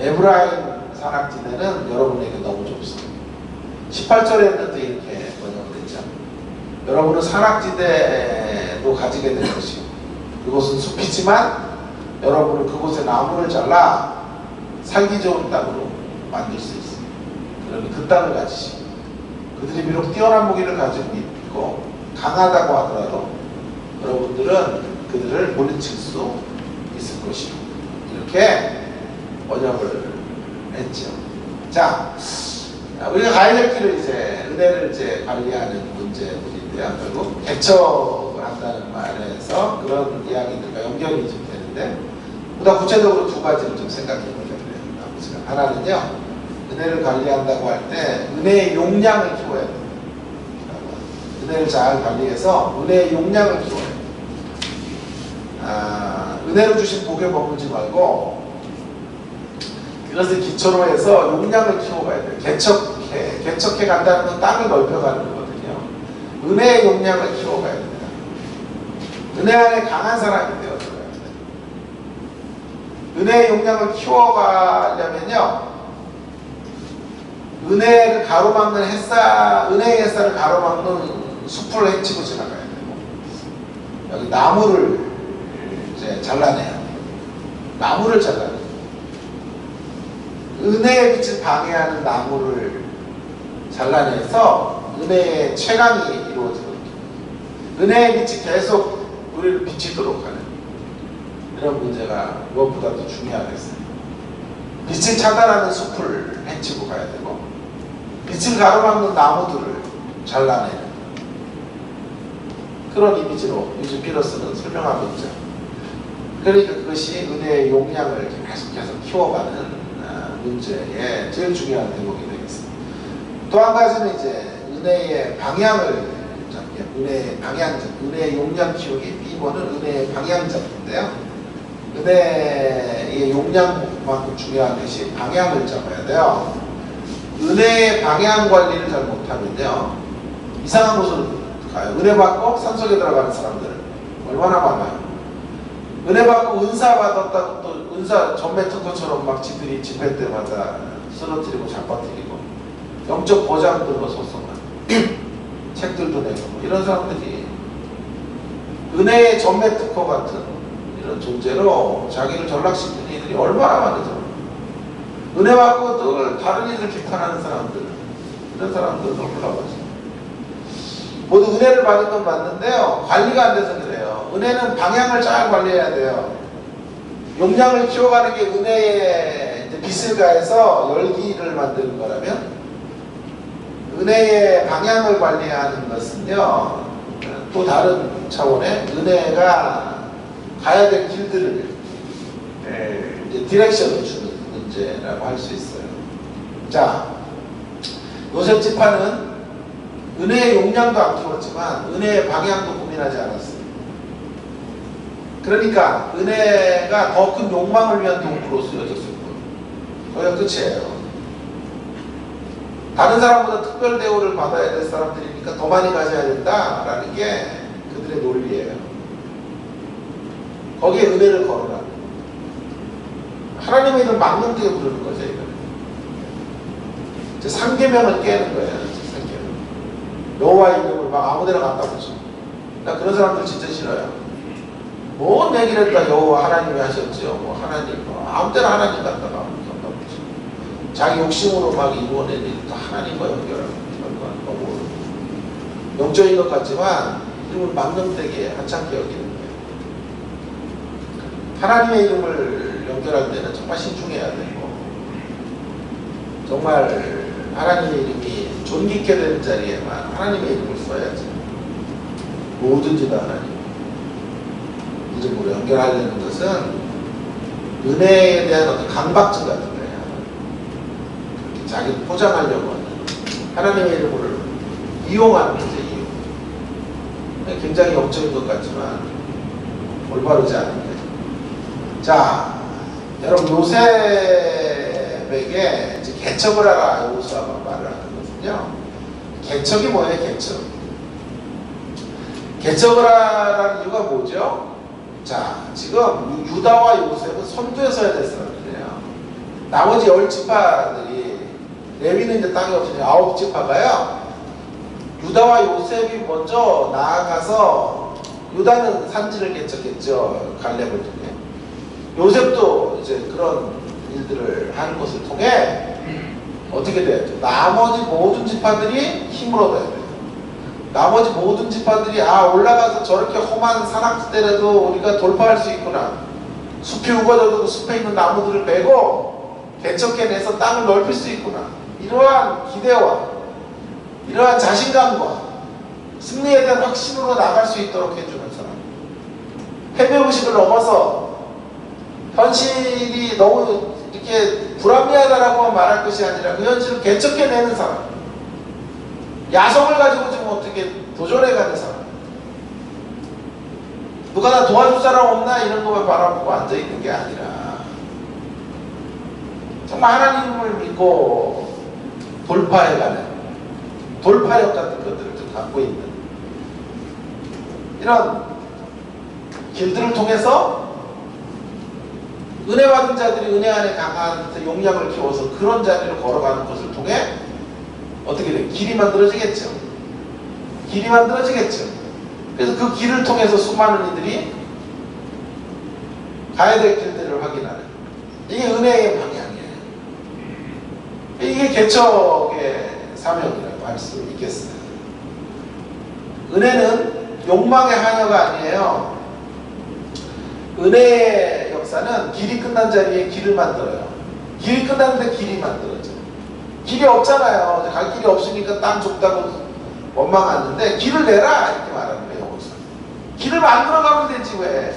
에브라임 산악지대는 여러분에게 너무 좁습니다. 18절에는 또 이렇게 번역됐죠. 여러분은 산악지대도 가지게 될 것이고 그곳은 숲이지만 여러분은 그곳에 나무를 잘라 살기 좋은 땅으로 만들 수 있습니다. 그러니 그 땅을 가지시고 그들이 비록 뛰어난 무기를 가지고 있고 강하다고 하더라도 여러분들은 그들을 물리칠 수 있을 것이고 이렇게 번역을 했죠. 자, 우리가 가야 될 길은 이제 은혜를 이제 관리하는 문제들인데요. 결국 개척을 한다는 말에서 그런 이야기들과 연결이 좀 되는데 보다 구체적으로 2가지를 좀 생각해 보려고 해요. 하나는요. 은혜를 관리한다고 할 때 은혜의 용량을 키워야 돼요. 은혜를 잘 관리해서 은혜의 용량을 키워야 돼요. 은혜로 주신 복에 머물지 말고 그것을 기초로 해서 용량을 키워가야 돼요. 개척해 간다는 건 땅을 넓혀가는 거거든요. 은혜의 용량을 키워가야 됩니다. 은혜 안에 강한 사람이 되어줘야 돼요. 은혜의 용량을 키워가려면요. 은혜를 가로막는 은혜의 햇살을 가로막는 숲을 헤치고 지나가야 되고 여기 나무를 이제 잘라내야 돼요. 나무를 잘라내야 돼요. 은혜의 빛을 방해하는 나무를 잘라내서 은혜의 채광이 이루어지거든요. 은혜의 빛이 계속 우리를 비치도록 하는 이런 문제가 무엇보다도 중요하겠어요. 빛을 차단하는 숲을 헤치고 가야 되고, 빛을 가로막는 나무들을 잘라내는 그런 이미지로 유즈피러스는 설명하고 있죠. 그러니까 그것이 은혜의 용량을 계속해서 키워가는 문제의 제일 중요한 대목이 되겠습니다. 또 한 가지는 이제 은혜의 방향을 잡게, 은혜의 방향적, 은혜의 용량 키우기. B번은 은혜의 방향적인데요. 은혜의 용량만큼 중요한 것이 방향을 잡아야 돼요. 은혜의 방향 관리를 잘 못하면요, 이상한 곳으로 가요. 은혜 받고 산속에 들어가는 사람들 얼마나 많아요. 은혜 받고 은사 받았다고 또 은사 전매 특허처럼 막 지들이 집회 때마다 쓰러뜨리고 잡아뜨리고 영적 보장들로 소송하고 책들도 내고 이런 사람들이 은혜의 전매 특허 같은 이런 존재로 자기를 전락시키는 이들이 얼마나 많으죠. 은혜 받고 늘 다른 이들 비판하는 사람들, 이런 사람들 너무 올라가죠. 모두 은혜를 받은 건 맞는데요, 관리가 안 돼서 그래요. 은혜는 방향을 잘 관리해야 돼요. 용량을 키워가는 게 은혜의 빛을 가해서 열기를 만드는 거라면, 은혜의 방향을 관리하는 것은요, 또 다른 차원의 은혜가 가야 될 길들을 이제 디렉션을 주는 문제라고 할 수 있어요. 자, 요셉 지파는 은혜의 용량도 안 키웠지만 은혜의 방향도 고민하지 않았어요. 그러니까 은혜가 더 큰 욕망을 위한 도구로 쓰여졌을 거예요. 거기가 끝이에요. 다른 사람보다 특별 대우를 받아야 될 사람들이니까 더 많이 가져야 된다라는 게 그들의 논리예요. 거기에 은혜를 걸어라. 하나님의 이름 막는 데 부르는 거죠, 이거는. 이제 상계명을 깨는 거예요. 상계명. 여호와 이름을 막 아무데나 갖다 붙여. 나 그런 사람들 진짜 싫어요. 뭔 얘기를 했다 여호와 하나님이 하셨지요. 뭐 하나님, 아무 때나 하나님 갖다가 갖다 붙여. 자기 욕심으로 막 이루어낸 일도 하나님과 연결하고 이런 거 뭐 영적인 것 같지만 이름을 망령되게 하찮게 여기는 거예요. 하나님의 이름을 연결할 때는 정말 신중해야 되고, 정말 하나님의 이름이 존귀케 되는 자리에만 하나님의 이름을 써야지. 뭐든지 다 하나님 이름으로 연결하려는 것은 은혜에 대한 어떤 강박증 같은 거예요. 자기를 포장하려고 하는, 하나님의 이름을 이용하는 거죠. 이용. 굉장히 영적인 것 같지만 올바르지 않은 거예요. 자, 여러분 요셉에게 이제 개척을 하라 여호수아가 말을 하는 거거든요. 개척이 뭐예요? 개척. 개척을 하라는 이유가 뭐죠? 자, 지금 유다와 요셉은 선두에 서야 될 사람들이에요. 나머지 10지파들이, 레위는 이제 땅이 없으니 9지파가요, 유다와 요셉이 먼저 나아가서, 유다는 산지를 개척했죠. 갈렙을 통해. 요셉도 이제 그런 일들을 하는 것을 통해 어떻게 돼야죠? 나머지 모든 지파들이 힘을 얻어야 돼요. 나머지 모든 지파들이 올라가서 저렇게 험한 산악지대라도 우리가 돌파할 수 있구나. 숲이 우거져도 그 숲에 있는 나무들을 베고 개척해내서 땅을 넓힐 수 있구나. 이러한 기대와 이러한 자신감과 승리에 대한 확신으로 나갈 수 있도록 해주는 사람. 패배의식을 넘어서 현실이 너무 이렇게 불합리하다라고 말할 것이 아니라 그 현실을 개척해내는 사람. 야성을 가지고 지금 어떻게 도전해가는 사람. 누가 나 도와줄 사람 없나 이런 것만 바라보고 앉아있는 게 아니라 정말 하나님을 믿고 돌파해가는 돌파력 같은 것들을 좀 갖고 있는 이런 길들을 통해서 은혜 받은 자들이 은혜 안에 강한 용량을 키워서 그런 자리를 걸어가는 것을 통해 어떻게 돼요? 길이 만들어지겠죠. 길이 만들어지겠죠. 그래서 그 길을 통해서 수많은 이들이 가야 될 길들을 확인하는, 이게 은혜의 방향이에요. 이게 개척의 사명이라고 할 수 있겠어요. 은혜는 욕망의 하녀가 아니에요. 은혜의 역사는 길이 끝난 자리에 길을 만들어요. 길이 끝났는데 길이 만들어져. 길이 없잖아요. 갈 길이 없으니까 땅 좁다고 원망하는데 길을 내라 이렇게 말하는 거예요. 여기서. 길을 만들어 가면 되지 왜.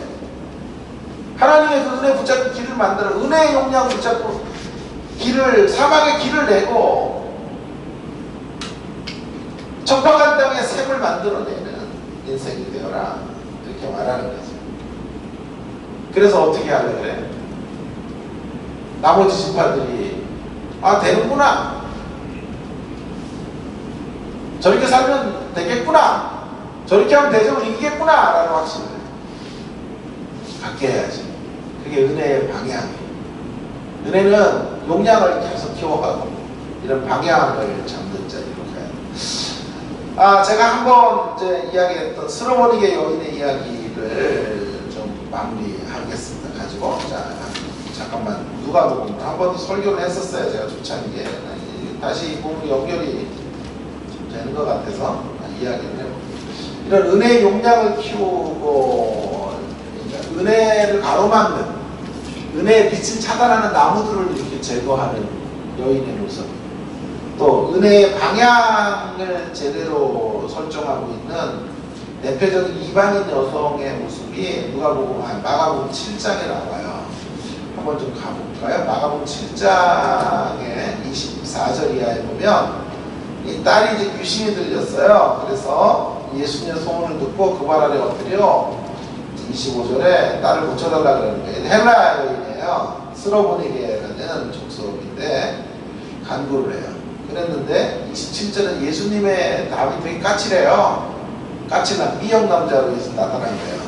하나님의 그 은혜 붙잡고 길을 만들어 은혜의 용량 붙잡고 길을 사막의 길을 내고 척박한 땅에 샘을 만들어내는 인생이 되어라 이렇게 말하는 거죠. 그래서 어떻게 하려 그래? 나머지 지파들이 아 되는구나 저렇게 살면 되겠구나 저렇게 하면 대적을 이기겠구나 라는 확신을 갖게 해야지. 그게 은혜의 방향이에요. 은혜는 용량을 계속 키워가고 이런 방향을 잡는 자리로 가요. 제가 한번 이제 이야기했던 스로보니게 여인의 이야기를 좀 마무리하겠습니다. 가지고 잠깐만 누가복음을 한 번도 설교를 했었어요. 제가 조차게 다시 이 부분이 연결이 좀 되는 것 같아서 이야기를 해볼게요. 이런 은혜의 용량을 키우고 은혜를 가로막는 은혜의 빛을 차단하는 나무들을 이렇게 제거하는 여인의 모습, 또 은혜의 방향을 제대로 설정하고 있는 대표적인 이방인 여성의 모습이 마가복음 7장에 나와요. 한번 좀 가볼까요? 마가복음 7장의 24절 이하에 보면 이 딸이 이제 귀신이 들렸어요. 그래서 예수님의 소문을 듣고 그 발 아래 엎드려 25절에 딸을 고쳐달라 그러는 거예요. 헬라 여인이에요. 스로보니게라는 족속인데 간구를 해요. 그랬는데 27절은 예수님의 답이 되게 까칠해요. 까칠한 B형 남자로 예수 나타난 거예요.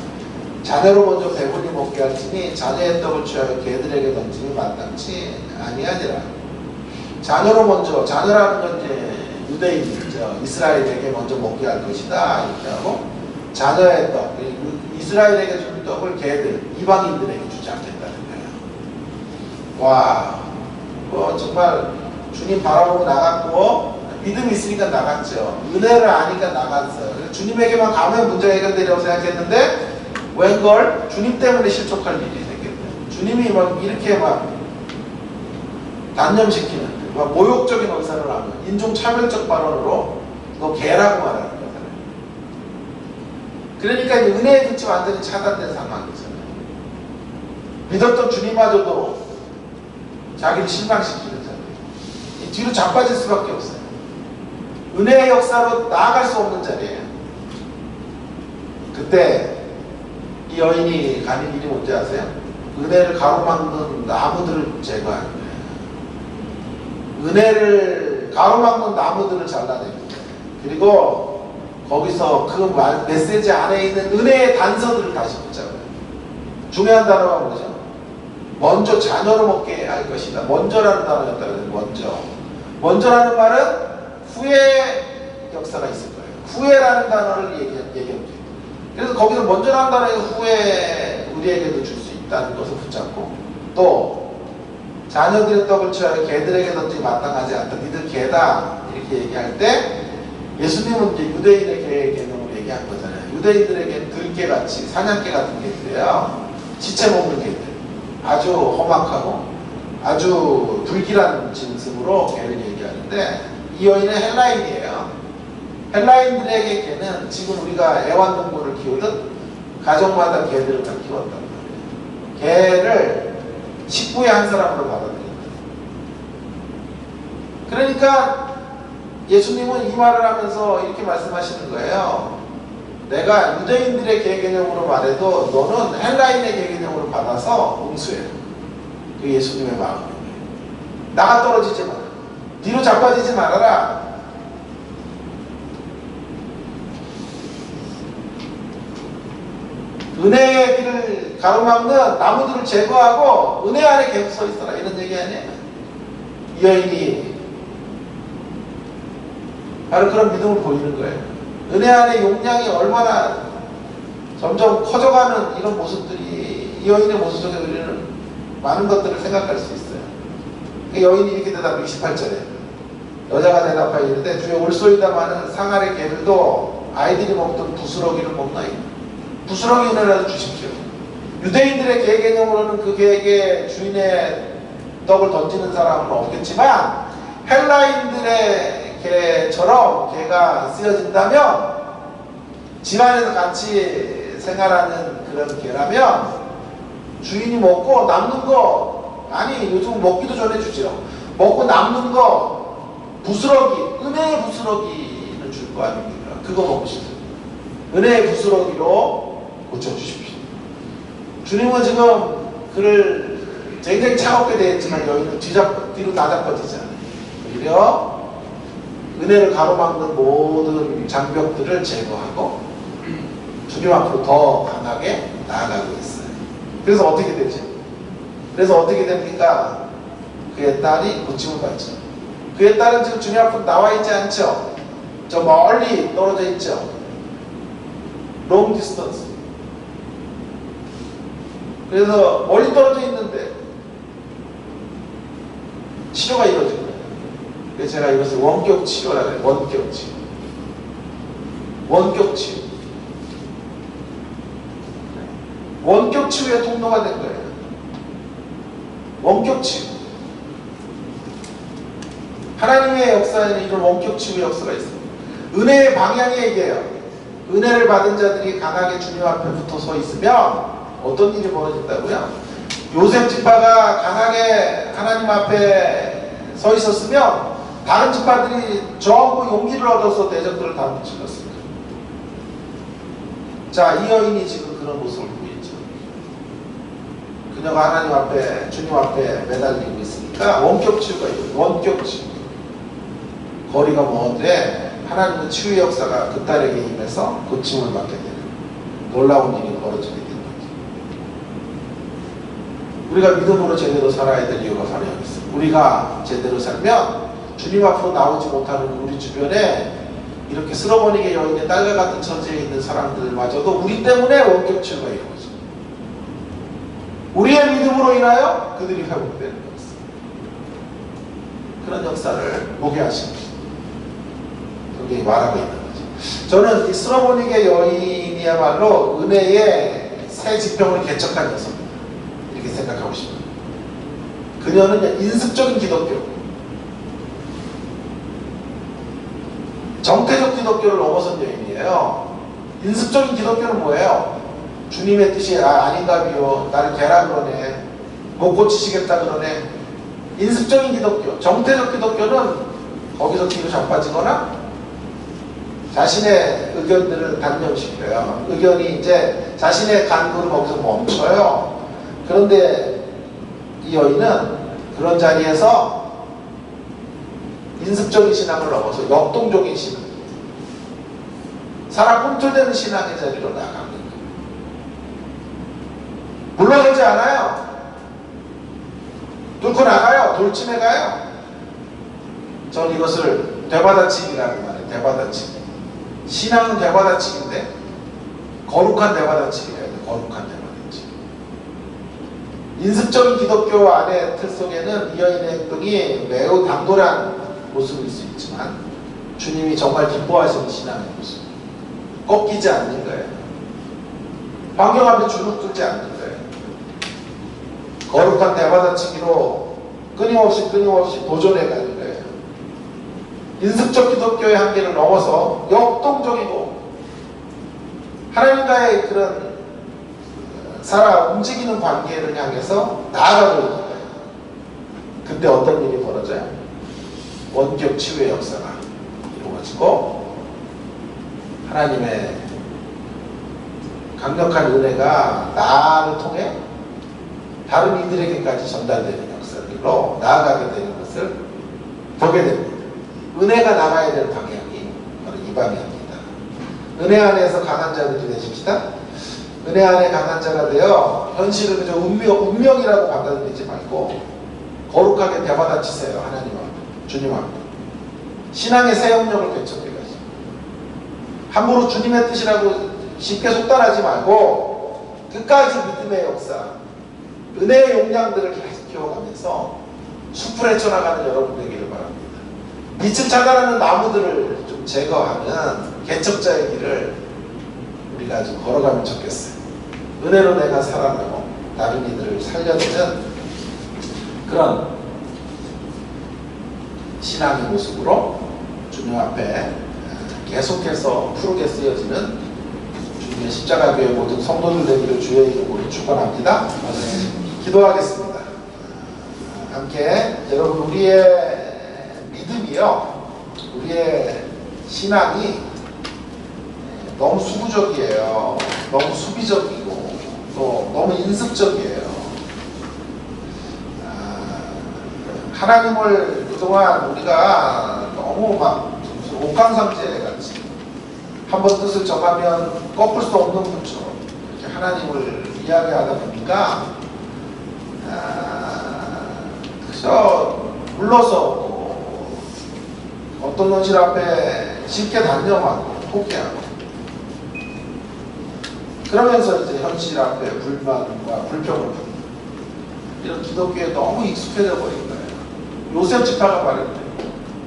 자녀로 먼저 배불리 먹게 할지니 자녀의 떡을 취하여 개들에게 던지니 마땅치 아니하니라. 자녀로 먼저, 자녀라는 건 이제 유대인이죠. 이스라엘에게 먼저 먹게 할 것이다 이렇게 하고, 자녀의 떡, 이스라엘에게 준 떡을 개들, 이방인들에게 주지 않겠다는 거예요. 와, 정말 주님 바라보고 나갔고 믿음이 있으니까 나갔죠. 은혜를 아니까 나갔어요. 주님에게만 가면 문제가 해결되려고 생각했는데 웬걸 주님 때문에 실족할 일이 생겼대요. 주님이 막 이렇게 막 단념시키는 막 모욕적인 언사를 하면 인종차별적 발언으로 너 개라고 말하는 거잖아요. 그러니까 이제 은혜의 빛이 완전히 차단된 상황이잖아요. 믿었던 주님마저도 자기를 실망시키는 자리예요. 뒤로 자빠질 수밖에 없어요. 은혜의 역사로 나아갈 수 없는 자리예요. 그때 이 여인이 가는 일이 뭔지 아세요? 은혜를 가로막는 나무들을 제거하는 거예요. 은혜를 가로막는 나무들을 잘라냅니다. 그리고 거기서 그 메시지 안에 있는 은혜의 단서들을 다시 붙잡아요. 중요한 단어가 뭐죠? 먼저 자녀로 먹게 할 것이다. 먼저라는 단어였다. 먼저라는 말은 후회 역사가 있을 거예요. 후회라는 단어를 얘기합니다. 그래서 거기서 먼저라는 단어에서 후회 우리에게도 줄 수 있다는 것을 붙잡고, 또 자녀들의 떡을 취하여 개들에게 던지기 마땅하지 않다. 니들 개다 이렇게 얘기할 때 예수님은 이제 유대인의 개의 개념으로 얘기한 거잖아요. 유대인들에게는 들개같이 사냥개 같은 개들이에요. 지체 먹는 개들, 아주 험악하고 아주 불길한 짐승으로 개를 얘기하는데, 이 여인은 헬라인이에요. 헬라인들에게 개는 지금 우리가 애완동물을 키우듯 가정마다 개들을 다 키웠단 말이에요. 개를 식구의 한 사람으로 받아들인다. 그러니까 예수님은 이 말을 하면서 이렇게 말씀하시는 거예요. 내가 유대인들의 개 개념으로 말해도 너는 헬라인의 개 개념으로 받아서 응수해. 그게 예수님의 마음이에요. 나가 떨어지지 마라. 뒤로 자빠지지 말아라. 은혜의 길을 가로막는 나무들을 제거하고 은혜 안에 계속 서 있어라. 이런 얘기 아니에요. 이 여인이 바로 그런 믿음을 보이는 거예요. 은혜 안에 용량이 얼마나 점점 커져가는 이런 모습들이, 이 여인의 모습 속에 우리는 많은 것들을 생각할 수 있어요. 여인이 이렇게 대답, 28절에 여자가 대답하여 이르되 주여 올소이다마는 상아의 개들도 아이들이 먹던 부스러기를 먹나이다. 부스러기 은혜라도 주십시오. 유대인들의 개 개념으로는 그 개에게 주인의 떡을 던지는 사람은 없겠지만 헬라인들의 개처럼 개가 쓰여진다면 집안에서 같이 생활하는 그런 개라면 주인이 먹고 남는 거, 아니 요즘 먹기도 전에 주죠. 먹고 남는 거 부스러기, 은혜의 부스러기는 줄 거 아닙니까? 그거 먹고 싶어요. 은혜의 부스러기로 고쳐주십시오. 주님은 지금 그를 굉장히 차갑게 대했지만 여기는 뒤로 나잡아지잖아요. 오히려 은혜를 가로막는 모든 장벽들을 제거하고 주님 앞으로 더 강하게 나아가고 있어요. 그래서 어떻게 되죠? 그래서 어떻게 됩니까? 그의 딸이 고침을 받죠. 그의 딸은 지금 주님 앞으로 나와 있지 않죠? 저 멀리 떨어져 있죠? long distance. 그래서 멀리 떨어져 있는데 치료가 이루어진 거예요. 그래서 제가 이것을 원격 치료라고 해요. 원격 치료. 원격 치료. 원격 치유의 통로가 된 거예요. 원격 치유. 하나님의 역사에는 이런 원격 치유의 역사가 있습니다. 은혜의 방향이 얘기해요. 은혜를 받은 자들이 강하게 주님 앞에 붙어 서 있으면 어떤 일이 벌어진다고요? 요셉 지파가 강하게 하나님 앞에 서 있었으면 다른 지파들이 전부 용기를 얻어서 대적들을 다 무찔렀습니다. 자, 이 여인이 지금 그런 모습을 보이죠. 그녀가 하나님 앞에, 주님 앞에 매달리고 있으니까 원격 치유가 있어요. 원격 치유. 거리가 먼데 하나님의 치유의 역사가 그 딸에게 임해서 고침을 받게 되는 놀라운 일이 벌어지게 되는 거죠. 우리가 믿음으로 제대로 살아야 될 이유가 바로 여기 있습니다. 우리가 제대로 살면 주님 앞으로 나오지 못하는 우리 주변에 이렇게 쓸어버리게 여인의 딸과 같은 처지에 있는 사람들마저도 우리 때문에 원격 치유가 이루어져요. 우리의 믿음으로 인하여 그들이 회복되는 것입니다. 그런 역사를 보게 하신 것입니다. 그게 말하고 있는 거죠. 저는 이 쓸어버리게 여인이야말로 은혜의 새 지평을 개척한 여성입니다. 이렇게 생각하고 싶어요. 그녀는 인습적인 기독교, 정태적 기독교를 넘어선 여인이에요. 인습적인 기독교는 뭐예요? 주님의 뜻이 아닌가 비요. 나를 개라 그러네. 못 고치시겠다 그러네. 인습적인 기독교, 정태적 기독교는 거기서 뒤로 자빠지거나 자신의 의견들을 단념시켜요. 의견이 이제 자신의 간구를 거기서 멈춰요. 그런데 이 여인은 그런 자리에서 인습적인 신앙을 넘어서 역동적인 신앙, 사람 꿈틀대는 신앙의 자리로 나아갑니다. 물러서지 않아요. 뚫고 나가요. 돌침해 가요. 저는 이것을 되받아치기라는 말이에요. 되받아치기. 신앙은 되받아치기인데 거룩한 되받아치기를 해야 돼요. 거룩한 되받아치기. 인습적인 기독교 안의 틀 속에는 이 여인의 행동이 매우 당돌한 모습일 수 있지만 주님이 정말 기뻐하시는 신앙의 모습. 꺾이지 않는 거예요. 환경 앞에 주눅 들지 않는 거예요. 거룩한 대받아치기로 끊임없이 도전해가는 거예요. 인습적 기독교의 한계를 넘어서 역동적이고 하나님과의 그런 움직이는 관계를 향해서 나아가고 있는 거예요. 그때 어떤 일이 벌어져요? 원격 치유의 역사가 이루어지고 하나님의 강력한 은혜가 나를 통해 다른 이들에게까지 전달되는 역사들로 나아가게 되는 것을 보게 됩니다. 은혜가 나가야 될 방향이 바로 이 방향입니다. 은혜 안에서 강한 자들이 되십시다. 은혜 안에 강한 자가 되어 현실을 그저 운명이라고 받아들이지 말고 거룩하게 되받아치세요. 하나님 앞에, 주님 앞에. 신앙의 새 영역을 개척해 가시고 함부로 주님의 뜻이라고 쉽게 속단하지 말고 끝까지 믿음의 역사, 은혜의 용량들을 계속 키워가면서 숲을 헤쳐나가는 여러분 되기를 바랍니다. 빛을 차단하는 나무들을 좀 제거하는 개척자의 길을 우리가 좀 걸어가면 좋겠어요. 은혜로 내가 살아나고 다른 이들을 살려내는 그런 신앙의 모습으로 주님 앞에 계속해서 푸르게 쓰여지는 주님의 십자가교회 모든 성도들 되기를 주의 이름으로 축원합니다. 기도하겠습니다. 함께 여러분, 우리의 믿음이요, 우리의 신앙이 너무 수구적이에요. 너무 수비적이고 또 너무 인습적이에요. 하나님을 그동안 우리가 너무 막 옥강상제 같이 한번 뜻을 정하면 꺾을 수 없는 분처럼 이렇게 하나님을 이야기하다 보니까 그저 물러서 어떤 현실 앞에 쉽게 단념하고 포기하고, 그러면서 이제 현실 앞에 불만과 불평을 하고, 이런 기독교에 너무 익숙해져 버린 거예요. 요셉 지파가 말했대요.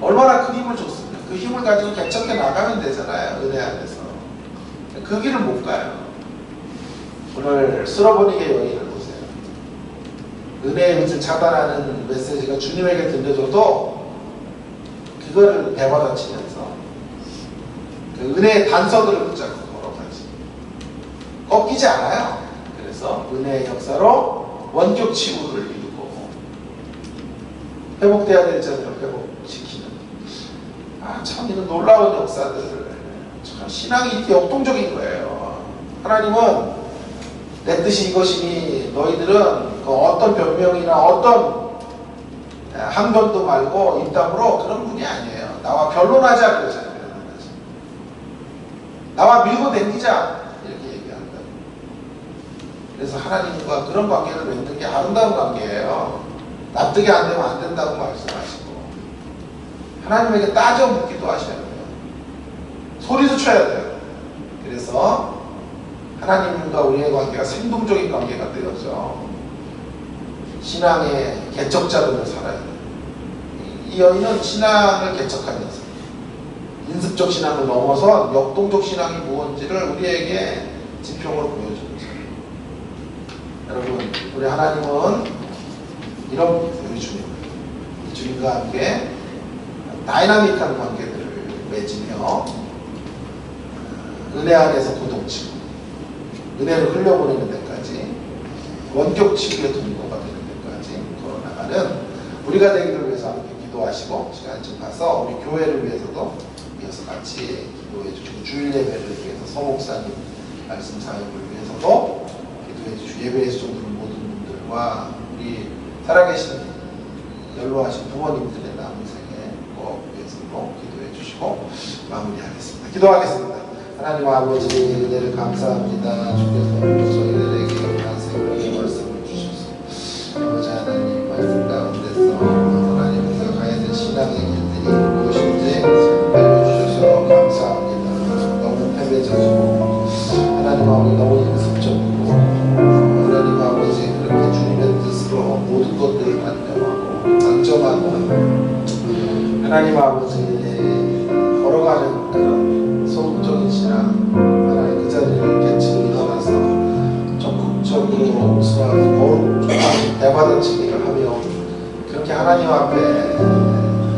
얼마나 큰 힘을 줬습니까? 그 힘을 가지고 개척해 나가면 되잖아요, 은혜 안에서. 그 길을 못 가요. 오늘 쓸어버리게 여인을 보세요. 은혜의 빛을 차단하는 메시지가 주님에게 들려줘도 그거를 배받아치면서 그 은혜의 단서들을 붙잡고 걸어가지, 꺾이지 않아요. 그래서 은혜의 역사로 원격 치유를 이루고 회복돼야 될 자들을 회복시키는, 참 이런 놀라운 역사들을, 참 신앙이 이렇게 역동적인 거예요. 하나님은 내 뜻이 이것이니 너희들은 그 어떤 변명이나 어떤 항변도 말고 입담으로, 그런 분이 아니에요. 나와 변론하자 그러잖아요. 나와 밀고 댕기자 이렇게 얘기한다. 그래서 하나님과 그런 관계를 맺는 게 아름다운 관계예요. 납득이 안 되면 안 된다고 말씀하시고, 하나님에게 따져 묻기도 하셔야 돼요. 소리도 쳐야 돼요. 그래서 하나님과 우리의 관계가 생동적인 관계가 되어져 신앙의 개척자들로 살아야 돼요. 이 여인은 신앙을 개척하면서 인습적 신앙을 넘어서 역동적 신앙이 무엇인지를 우리에게 지평으로 보여줍니다. 여러분, 우리 하나님은 이런 우리 주님, 이 주님과 함께 다이나믹한 관계들을 맺으며 은혜 안에서 고동치고 은혜를 흘려보내는 데까지, 원격 치유의 동거가 되는 데까지 걸어나가는 우리가 되기를 위해서 함께 기도하시고, 시간 좀 가서 우리 교회를 위해서도 이어서 같이 기도해 주시고, 주일 예배를 위해서 서목사님 말씀 사역을 위해서도 기도해 주시고, 예배에 수종드는 모든 분들과 우리 살아계신 연로하신 부모님들의 남은 생에 꼭 위해서도 기도해 주시고 마무리하겠습니다. 기도하겠습니다. 하나님 아버지, 은혜를 감사합니다. 주께서 저희들에게 귀한 생명의 말씀을 주셔서 아버지 하나님 말씀 가운데서 하나님께서 가야 될 신앙의 길들이 무엇인지 알려주셔서 감사합니다. 너무 패배적이고 하나님 아버지 너무 인습적이고 하나님 아버지 그렇게 주님의 뜻으로 모든 것들을 단정하고 하나님 아버지 걸어가는 그런 소극적인 신앙, 하나님 그 자리를 개척 일어나서 적극적으로 수하고 대받아치기를 하며 그렇게 하나님 앞에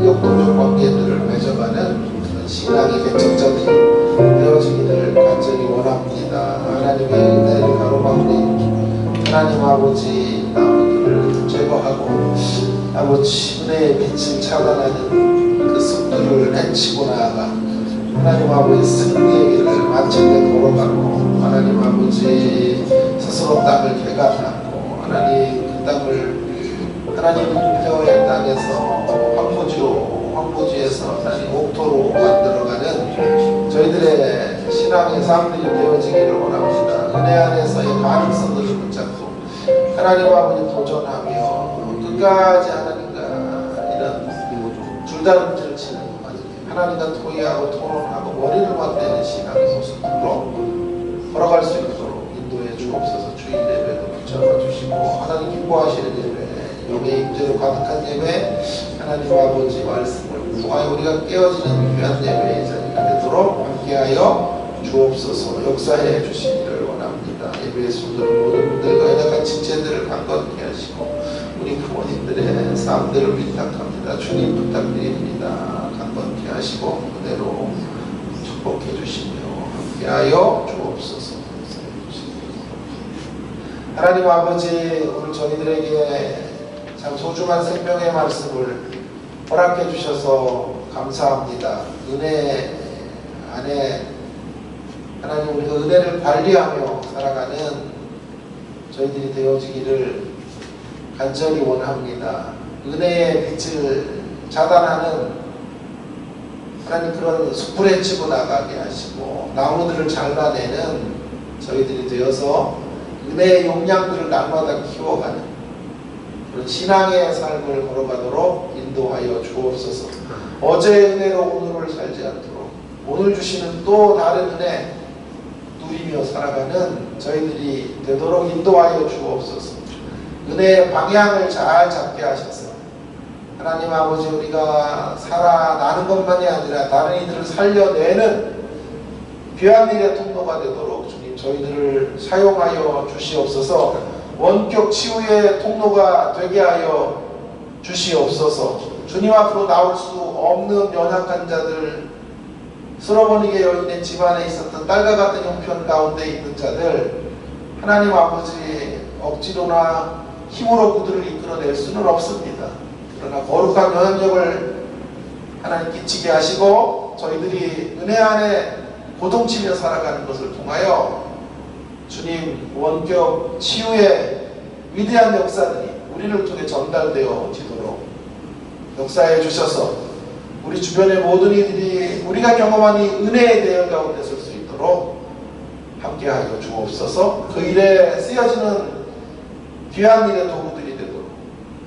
역동적 관계들을 맺어가는 그런 신앙의 개척자들이 되어지기를 간절히 원합니다. 하나님의 은혜를 가로막는 하나님 아버지 나무들을 제거하고 아버지 은혜의 빛을 차단하는 그 습들을 해치고 나아가 하나님 아버지 승리의 길을 마침내 걸어가고 황금 아버지 스스로 땅을 개간하고 하나님 그 땅을 하나님 폐허의 땅에서 황무지에서 하나님 옥토로 만들어가는 저희들의 신앙의 삶들이 되어지기를 원합니다. 은혜 안에서의 가능성들을 붙잡고 하나님 아버지 도전하며 끝까지 하나님과 이런 줄다름질을 치는 하나님과 토의하고 토론하고 머리를 맞대는 신앙의 모습으로 걸어갈 수 있도록 인도해 주옵소서. 주일 예배도 붙잡아 주시고 하나님 기뻐하시는 예배, 영의 임재로 가득한 예배, 하나님 아버지 말씀을 통하여 우리가 깨어지는 귀한 예배의 자리가 되도록 함께하여 주옵소서. 역사해 주시기를 원합니다. 예배의 손들은 모든 분들과 연약한 지체들을 강건케 하시고 우리 우리 부모님들의 삶들을 부탁합니다. 주님 부탁드립니다. 강건케 하시고 그대로 축복해 주시며 함께하여 주옵소서. 하나님 아버지, 오늘 저희들에게 참 소중한 생명의 말씀을 허락해 주셔서 감사합니다. 은혜 안에 하나님, 우리 그 은혜를 관리하며 살아가는 저희들이 되어지기를 간절히 원합니다. 은혜의 빛을 차단하는 하나님 그런 숯불에 치고 나가게 하시고 나무들을 잘라내는 저희들이 되어서 은혜의 용량들을 날마다 키워가는 그런 신앙의 삶을 걸어가도록 인도하여 주옵소서. 어제의 은혜로 오늘을 살지 않도록 오늘 주시는 또 다른 은혜 누리며 살아가는 저희들이 되도록 인도하여 주옵소서. 은혜의 방향을 잘 잡게 하셔서 하나님 아버지, 우리가 살아나는 것만이 아니라 다른 이들을 살려내는 귀한 일의 통로가 되도록 주님 저희들을 사용하여 주시옵소서. 원격 치유의 통로가 되게 하여 주시옵소서. 주님 앞으로 나올 수 없는 연약한 자들, 쓸어버리게 여인의 집안에 있었던 딸과 같은 형편 가운데 있는 자들, 하나님 아버지 억지로나 힘으로 그들을 이끌어낼 수는 없습니다. 그러나 거룩한 영향력을 하나님 끼치게 하시고 저희들이 은혜 안에 고동치며 살아가는 것을 통하여 주님 원격 치유의 위대한 역사들이 우리를 통해 전달되어지도록 역사해 주셔서 우리 주변의 모든 이들이 우리가 경험한 이 은혜의 대열 가운데 설 수 있도록 함께하여 주옵소서. 그 일에 쓰여지는 귀한 일의 도구들이 되도록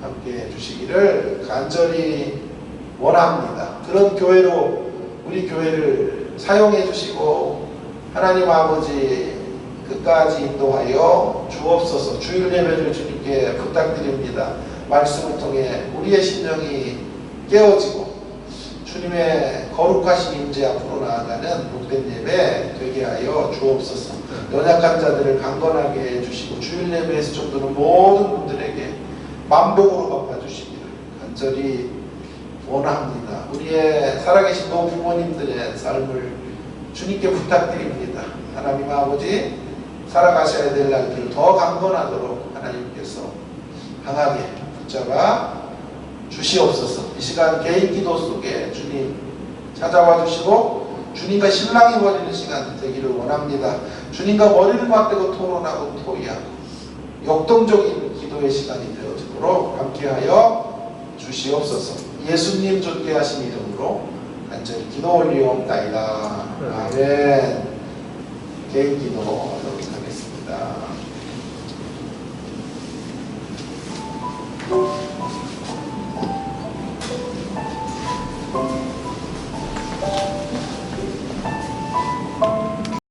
함께해 주시기를 간절히 원합니다. 그런 교회로 우리 교회를 사용해 주시고 하나님 아버지 끝까지 인도하여 주옵소서. 주일 예배를 주님께 부탁드립니다. 말씀을 통해 우리의 심령이 깨어지고 주님의 거룩하신 임재 앞으로 나아가는 복된 예배 되게 하여 주옵소서. 연약한 자들을 강건하게 해주시고 주일 예배에서 좀더는 모든 분들에게 만복으로 갚아주시기를 간절히 원합니다. 우리의 살아계신 노부모님들의 삶을 주님께 부탁드립니다. 하나님 아버지, 살아가셔야 될 날들을 더 강건하도록 하나님께서 강하게 붙잡아 주시옵소서. 이 시간 개인 기도 속에 주님 찾아와 주시고 주님과 신랑이 벌이는 시간 되기를 원합니다. 주님과 머리를 맞대고 토론하고 토의하고 역동적인 기도의 시간이 되어지도록 함께하여 주시옵소서. 예수님 존귀 하신 이름으로 간절히 기도 올리옵나이다. 아멘. 개인 기도 하도록 하겠습니다.